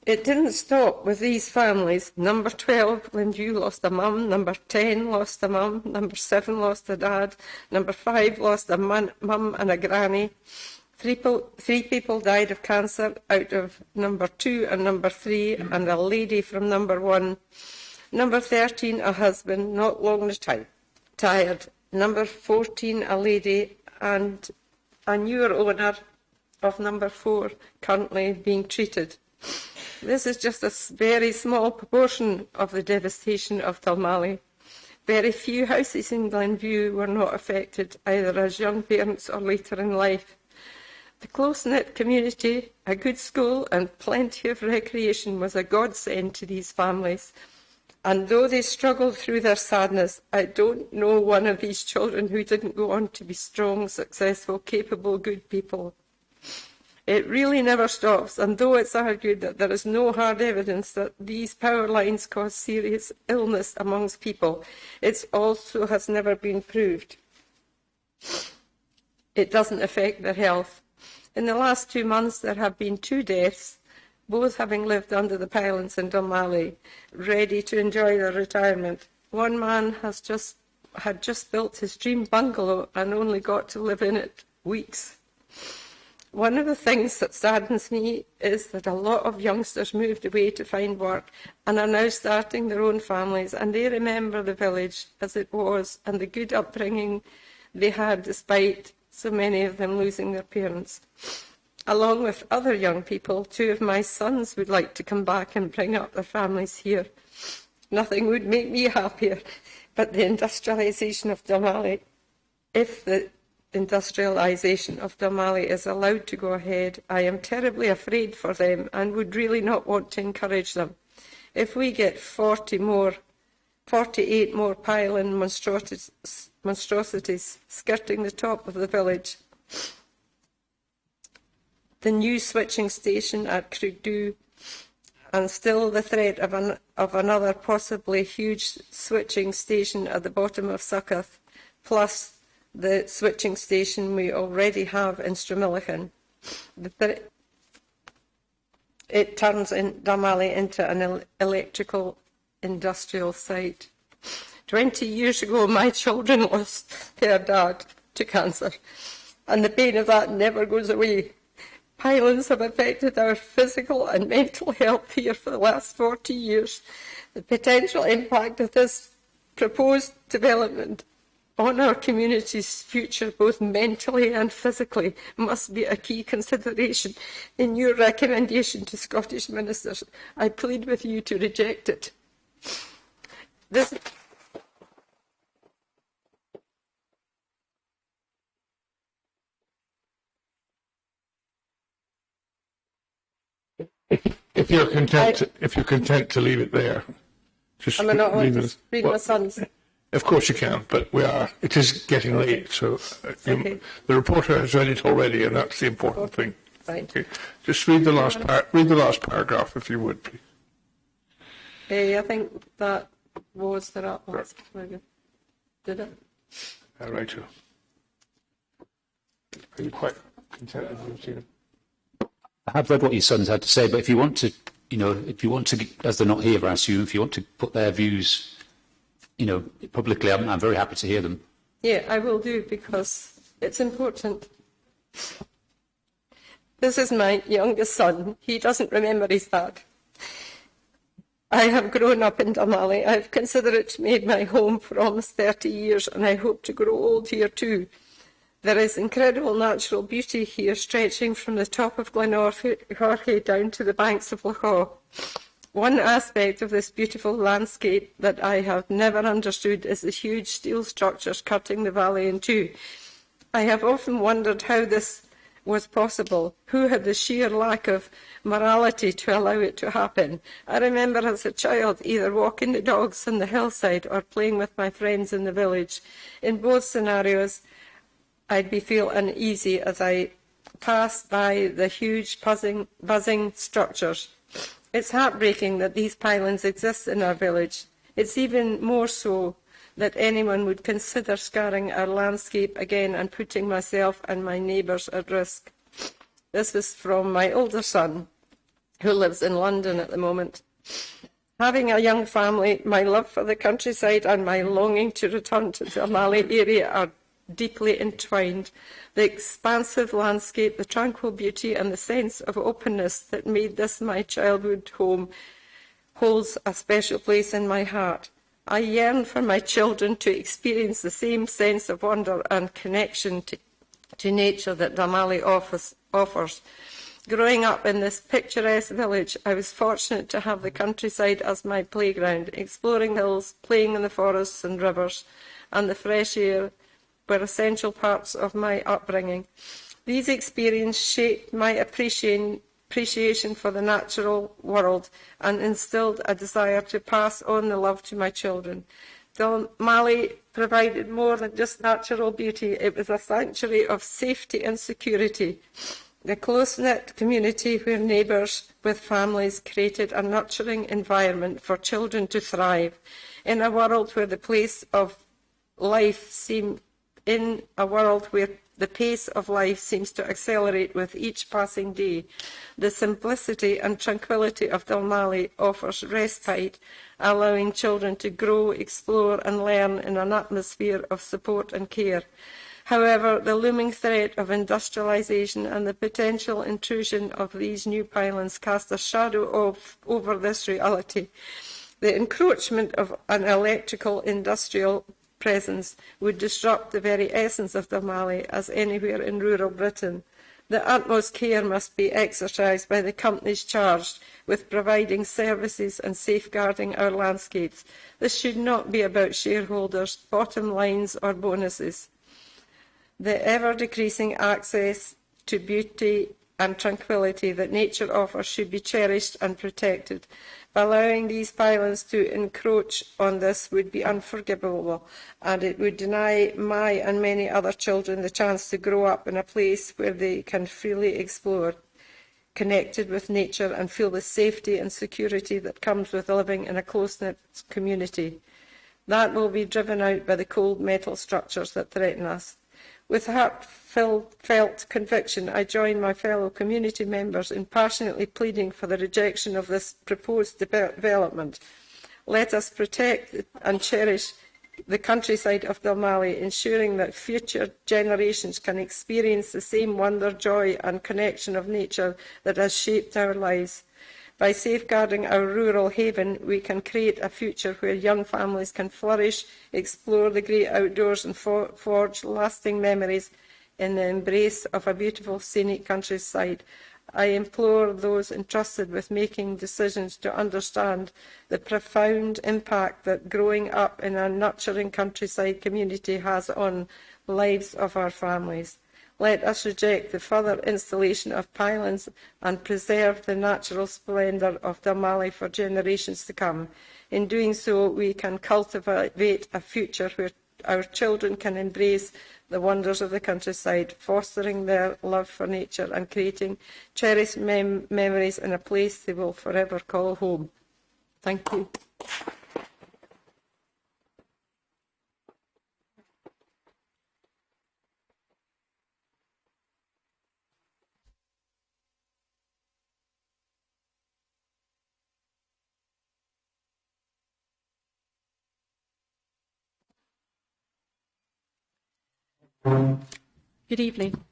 It didn't stop with these families. Number 12, Glenview, lost a mum. Number 10 lost a mum. Number 7 lost a dad. Number 5 lost a mum and a granny. 3 people died of cancer out of number 2 and number 3, and a lady from number 1. Number 13, a husband, not long retired. Number 14, a lady, and a newer owner of number 4 currently being treated. This is just a very small proportion of the devastation of Dalmally. Very few houses in Glenview were not affected, either as young parents or later in life. The close-knit community, a good school and plenty of recreation was a godsend to these families. And though they struggled through their sadness, I don't know one of these children who didn't go on to be strong, successful, capable, good people. It really never stops, and though it's argued that there is no hard evidence that these power lines cause serious illness amongst people, it also has never been proved it doesn't affect their health. In the last 2 months, there have been 2 deaths, both having lived under the pylons in Dalmally, ready to enjoy their retirement. One man had just built his dream bungalow and only got to live in it weeks. One of the things that saddens me is that a lot of youngsters moved away to find work and are now starting their own families, and they remember the village as it was and the good upbringing they had, despite so many of them losing their parents. Along with other young people, 2 of my sons would like to come back and bring up their families here. Nothing would make me happier but the industrialisation of Dalmally. If the industrialisation of Dalmally is allowed to go ahead, I am terribly afraid for them and would really not want to encourage them. If we get 48 more pylon monstrosities skirting the top of the village, the new switching station at Crugdhu, and still the threat of another possibly huge switching station at the bottom of Succoth, plus the switching station we already have in Stramillichan. It turns Dalmally into an electrical industrial site. 20 years ago, my children lost their dad to cancer, and the pain of that never goes away. Pylons have affected our physical and mental health here for the last 40 years. The potential impact of this proposed development on our community's future, both mentally and physically, must be a key consideration in your recommendation to Scottish ministers. I plead with you to reject it. If you're content to leave it there, just am I not allowed to read my sons? Of course you can, but it is getting late, so the reporter has read it already, and that's the important thing. Right. Okay. Just read the last paragraph, if you would, please. I think that was the last paragraph. Did it? Right. Are you quite content with what you've seen? I have read what your sons had to say, but if you want to, as they're not here, I assume, if you want to put their views, publicly, I'm very happy to hear them. Yeah, I will do, because it's important. This is my youngest son. He doesn't remember his dad. I have grown up in Dalmally. I've considered it made my home for almost 30 years, and I hope to grow old here too. There is incredible natural beauty here, stretching from the top of Glen down to the banks of Lochy. One aspect of this beautiful landscape that I have never understood is the huge steel structures cutting the valley in two. I have often wondered how this was possible. Who had the sheer lack of morality to allow it to happen? I remember as a child either walking the dogs on the hillside or playing with my friends in the village. In both scenarios, I'd feel uneasy as I passed by the huge buzzing structures. It's heartbreaking that these pylons exist in our village. It's even more so that anyone would consider scarring our landscape again and putting myself and my neighbours at risk. This was from my older son, who lives in London at the moment. Having a young family, my love for the countryside and my longing to return to the Dalmally area are deeply entwined. The expansive landscape, the tranquil beauty and the sense of openness that made this my childhood home holds a special place in my heart. I yearn for my children to experience the same sense of wonder and connection to nature that Dalmally offers. Growing up in this picturesque village, I was fortunate to have the countryside as my playground. Exploring hills, playing in the forests and rivers, and the fresh air were essential parts of my upbringing. These experiences shaped my appreciation for the natural world and instilled a desire to pass on the love to my children. Dalmally provided more than just natural beauty. It was a sanctuary of safety and security. The close-knit community where neighbours with families created a nurturing environment for children to thrive in a world where the pace of life seems to accelerate with each passing day. The simplicity and tranquility of Dalmally offers respite, allowing children to grow, explore and learn in an atmosphere of support and care. However, the looming threat of industrialisation and the potential intrusion of these new pylons cast a shadow over this reality. The encroachment of an electrical industrial presence would disrupt the very essence of Dalmally, as anywhere in rural Britain. The utmost care must be exercised by the companies charged with providing services and safeguarding our landscapes. This should not be about shareholders' bottom lines or bonuses. The ever-decreasing access to beauty and tranquility that nature offers should be cherished and protected. By allowing these pylons to encroach on this would be unforgivable, and it would deny my and many other children the chance to grow up in a place where they can freely explore, connected with nature, and feel the safety and security that comes with living in a close-knit community. That will be driven out by the cold metal structures that threaten us. With heartfelt conviction, I join my fellow community members in passionately pleading for the rejection of this proposed development. Let us protect and cherish the countryside of Dalmally, ensuring that future generations can experience the same wonder, joy and connection of nature that has shaped our lives. By safeguarding our rural haven, we can create a future where young families can flourish, explore the great outdoors and forge lasting memories in the embrace of a beautiful scenic countryside. I implore those entrusted with making decisions to understand the profound impact that growing up in a nurturing countryside community has on the lives of our families. Let us reject the further installation of pylons and preserve the natural splendour of Dalmally for generations to come. In doing so, we can cultivate a future where our children can embrace the wonders of the countryside, fostering their love for nature and creating cherished memories in a place they will forever call home. Thank you. Good evening.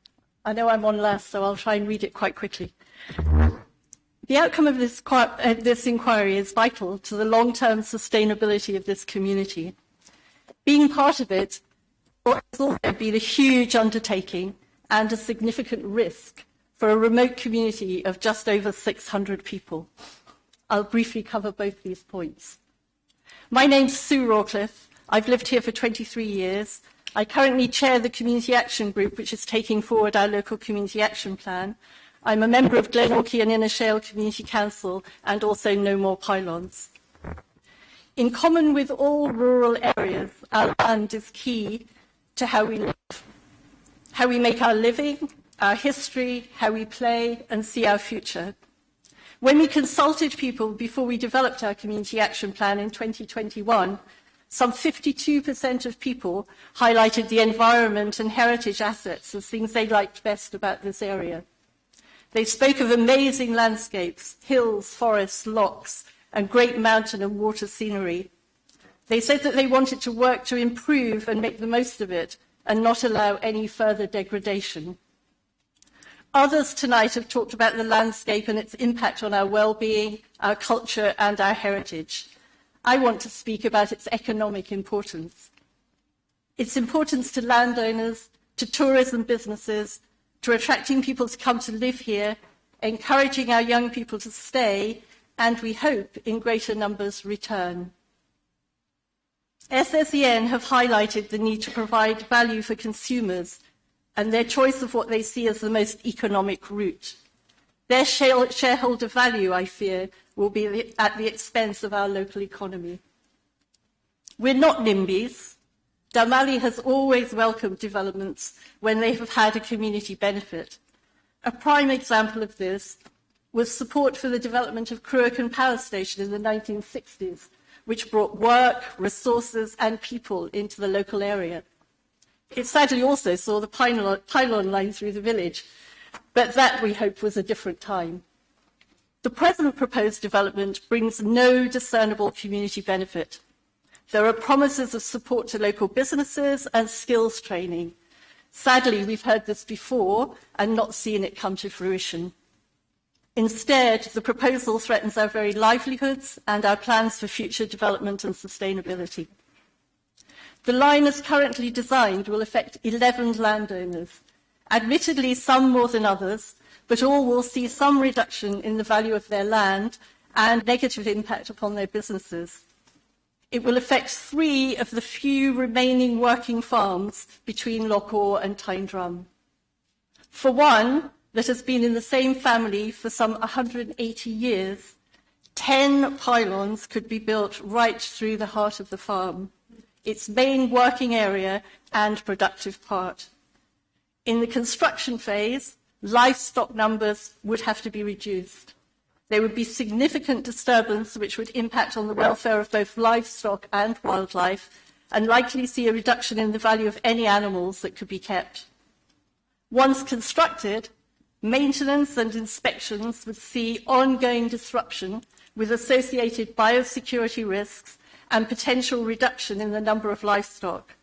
I know I'm on last, so I'll try and read it quite quickly. The outcome of this inquiry is vital to the long-term sustainability of this community. Being part of it has also been a huge undertaking and a significant risk for a remote community of just over 600 people. I'll briefly cover both these points. My name's Sue Rawcliffe. I've lived here for 23 years. I currently chair the Community Action Group, which is taking forward our local community action plan. I'm a member of Glen, Lochy and Inner Shale Community Council and also No More Pylons. In common with all rural areas, our land is key to how we live, how we make our living, our history, how we play and see our future. When we consulted people before we developed our community action plan in 2021, some 52% of people highlighted the environment and heritage assets as things they liked best about this area. They spoke of amazing landscapes, hills, forests, lochs, and great mountain and water scenery. They said that they wanted to work to improve and make the most of it and not allow any further degradation. Others tonight have talked about the landscape and its impact on our well-being, our culture, and our heritage. I want to speak about its economic importance. Its importance to landowners, to tourism businesses, to attracting people to come to live here, encouraging our young people to stay, and we hope in greater numbers return. SSEN have highlighted the need to provide value for consumers and their choice of what they see as the most economic route. Their shareholder value, I fear, will be at the expense of our local economy. We're not NIMBYs. Dalmally has always welcomed developments when they have had a community benefit. A prime example of this was support for the development of Cruachan Power Station in the 1960s, which brought work, resources and people into the local area. It sadly also saw the pylon line through the village, but that, we hope, was a different time. The present proposed development brings no discernible community benefit. There are promises of support to local businesses and skills training. Sadly, we've heard this before and not seen it come to fruition. Instead, the proposal threatens our very livelihoods and our plans for future development and sustainability. The line as currently designed will affect 11 landowners, admittedly some more than others, but all will see some reduction in the value of their land and negative impact upon their businesses. It will affect 3 of the few remaining working farms between Lochy and Tyndrum. For one that has been in the same family for some 180 years, 10 pylons could be built right through the heart of the farm, its main working area and productive part. In the construction phase, livestock numbers would have to be reduced. There would be significant disturbance which would impact on the welfare of both livestock and wildlife, and likely see a reduction in the value of any animals that could be kept. Once constructed, maintenance and inspections would see ongoing disruption with associated biosecurity risks and potential reduction in the number of livestock.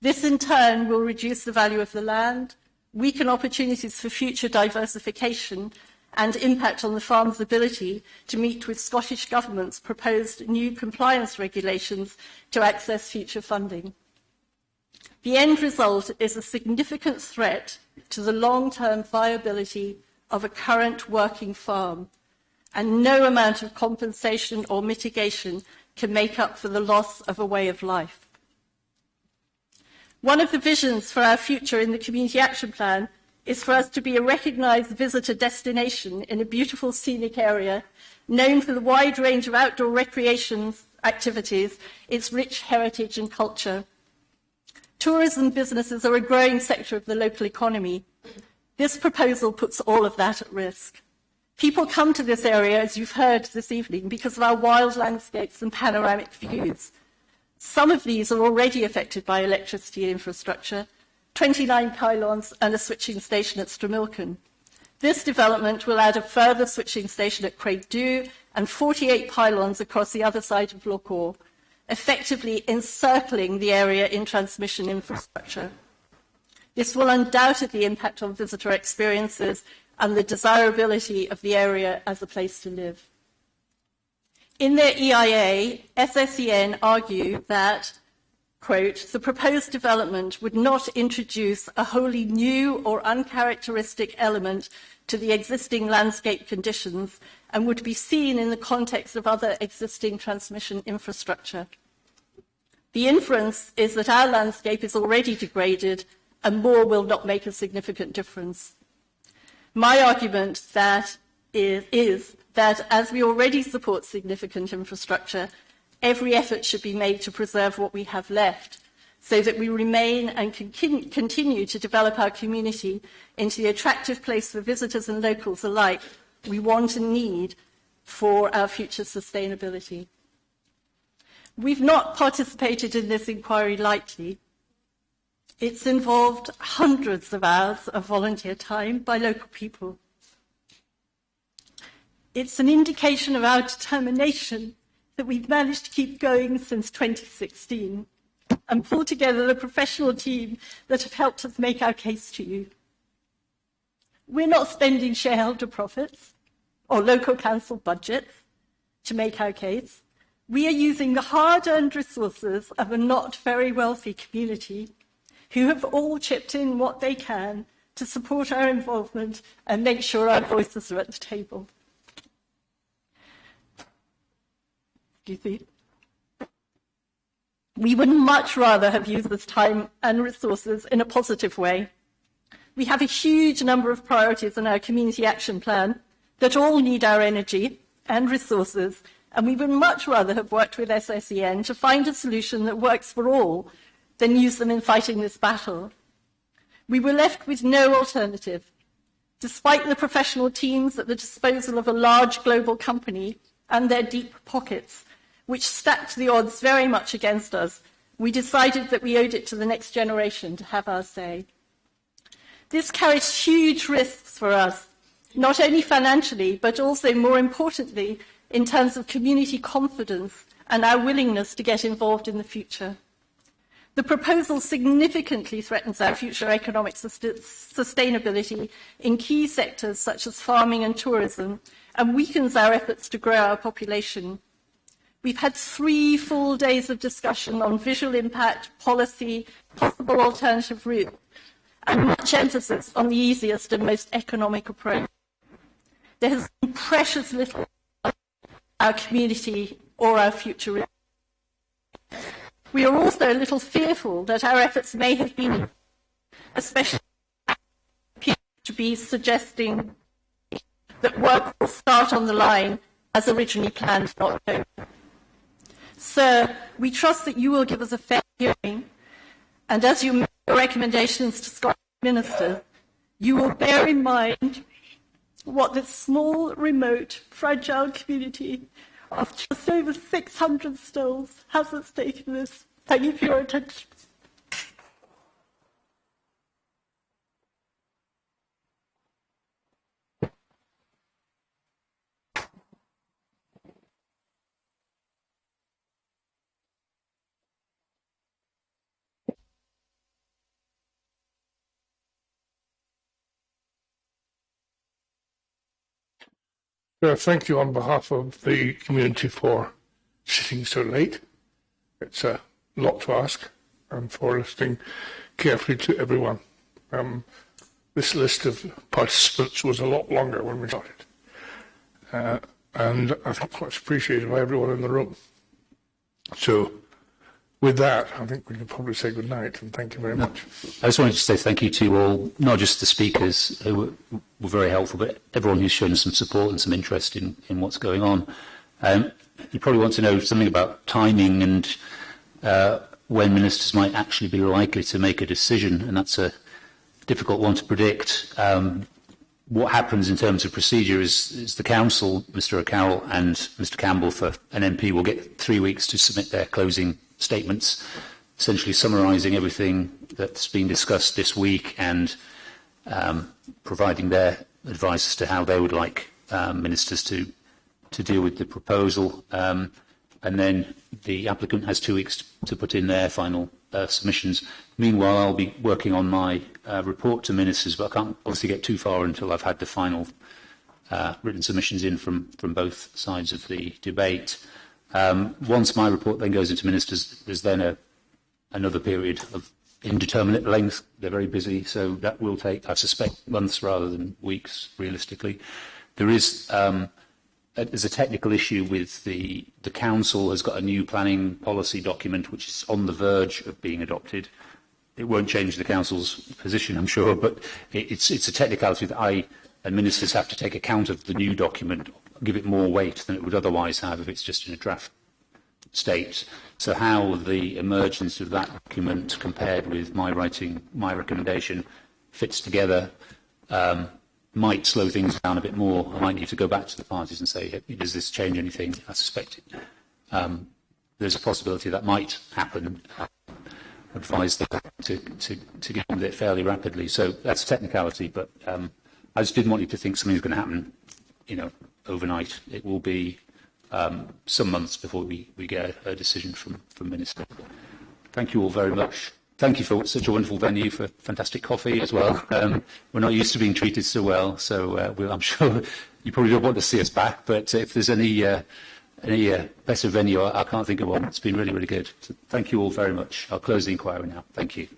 This in turn will reduce the value of the land, weaken opportunities for future diversification, and impact on the farm's ability to meet with Scottish Government's proposed new compliance regulations to access future funding. The end result is a significant threat to the long-term viability of a current working farm, and no amount of compensation or mitigation can make up for the loss of a way of life. One of the visions for our future in the Community Action Plan is for us to be a recognised visitor destination in a beautiful scenic area, known for the wide range of outdoor recreation activities, its rich heritage and culture. Tourism businesses are a growing sector of the local economy. This proposal puts all of that at risk. People come to this area, as you've heard this evening, because of our wild landscapes and panoramic views. Some of these are already affected by electricity infrastructure, 29 pylons and a switching station at Stramilcan. This development will add a further switching station at Craigdhu and 48 pylons across the other side of Lochy, effectively encircling the area in transmission infrastructure. This will undoubtedly impact on visitor experiences and the desirability of the area as a place to live. In their EIA, SSEN argue that, quote, the proposed development would not introduce a wholly new or uncharacteristic element to the existing landscape conditions and would be seen in the context of other existing transmission infrastructure. The inference is that our landscape is already degraded and more will not make a significant difference. My argument is that as we already support significant infrastructure, every effort should be made to preserve what we have left so that we remain and continue to develop our community into the attractive place for visitors and locals alike we want and need for our future sustainability. We've not participated in this inquiry lightly. It's involved hundreds of hours of volunteer time by local people. It's an indication of our determination that we've managed to keep going since 2016 and pull together the professional team that have helped us make our case to you. We're not spending shareholder profits or local council budgets to make our case. We are using the hard-earned resources of a not very wealthy community who have all chipped in what they can to support our involvement and make sure our voices are at the table. We would much rather have used this time and resources in a positive way. We have a huge number of priorities in our community action plan that all need our energy and resources, and we would much rather have worked with SSEN to find a solution that works for all than use them in fighting this battle. We were left with no alternative. Despite the professional teams at the disposal of a large global company and their deep pockets, which stacked the odds very much against us, we decided that we owed it to the next generation to have our say. This carries huge risks for us, not only financially, but also, more importantly, in terms of community confidence and our willingness to get involved in the future. The proposal significantly threatens our future economic sustainability in key sectors such as farming and tourism, and weakens our efforts to grow our population. We've had 3 full days of discussion on visual impact, policy, possible alternative routes, and much emphasis on the easiest and most economic approach. There has been precious little about our community or our future. We are also a little fearful that our efforts may have been, especially to be suggesting that work will start on the line as originally planned in October. Sir, we trust that you will give us a fair hearing, and as you make your recommendations to Scottish ministers, you will bear in mind what this small, remote, fragile community of just over 600 stalls has at stake in this. Thank you for your attention. Thank you on behalf of the community for sitting so late. It's a lot to ask, and for listening carefully to everyone. This list of participants was a lot longer when we started, and I think much appreciated by everyone in the room. So with that, I think we can probably say good night, and thank you very much. I just wanted to say thank you to all, not just the speakers who were very helpful, but everyone who's shown some support and some interest in what's going on. You probably want to know something about timing and when ministers might actually be likely to make a decision, and that's a difficult one to predict. What happens in terms of procedure is the Council, Mr O'Carroll and Mr Campbell for an MP, will get 3 weeks to submit their closing statements, essentially summarising everything that's been discussed this week and providing their advice as to how they would like ministers to deal with the proposal. And then the applicant has 2 weeks to put in their final submissions. Meanwhile, I'll be working on my report to ministers, but I can't obviously get too far until I've had the final written submissions in from both sides of the debate. Once my report then goes into ministers, there's then another period of indeterminate length. They're very busy, so that will take, I suspect, months rather than weeks, realistically. There's a technical issue with the Council has got a new planning policy document which is on the verge of being adopted. It won't change the Council's position, I'm sure, but it's a technicality that I and ministers have to take account of the new document, give it more weight than it would otherwise have if it's just in a draft state. So how the emergence of that document compared with my writing my recommendation fits together might slow things down a bit more. I might need to go back to the parties and say, does this change anything? I suspect there's a possibility that might happen. Advise them to get on with it fairly rapidly. So that's a technicality, but I just didn't want you to think something's going to happen, overnight. It will be some months before we get a decision from Minister. Thank you all very much. Thank you for such a wonderful venue, for fantastic coffee as well. We're not used to being treated so well, so I'm sure you probably don't want to see us back, but if there's any better venue, I can't think of one. It's been really, really good. So thank you all very much. I'll close the inquiry now. Thank you.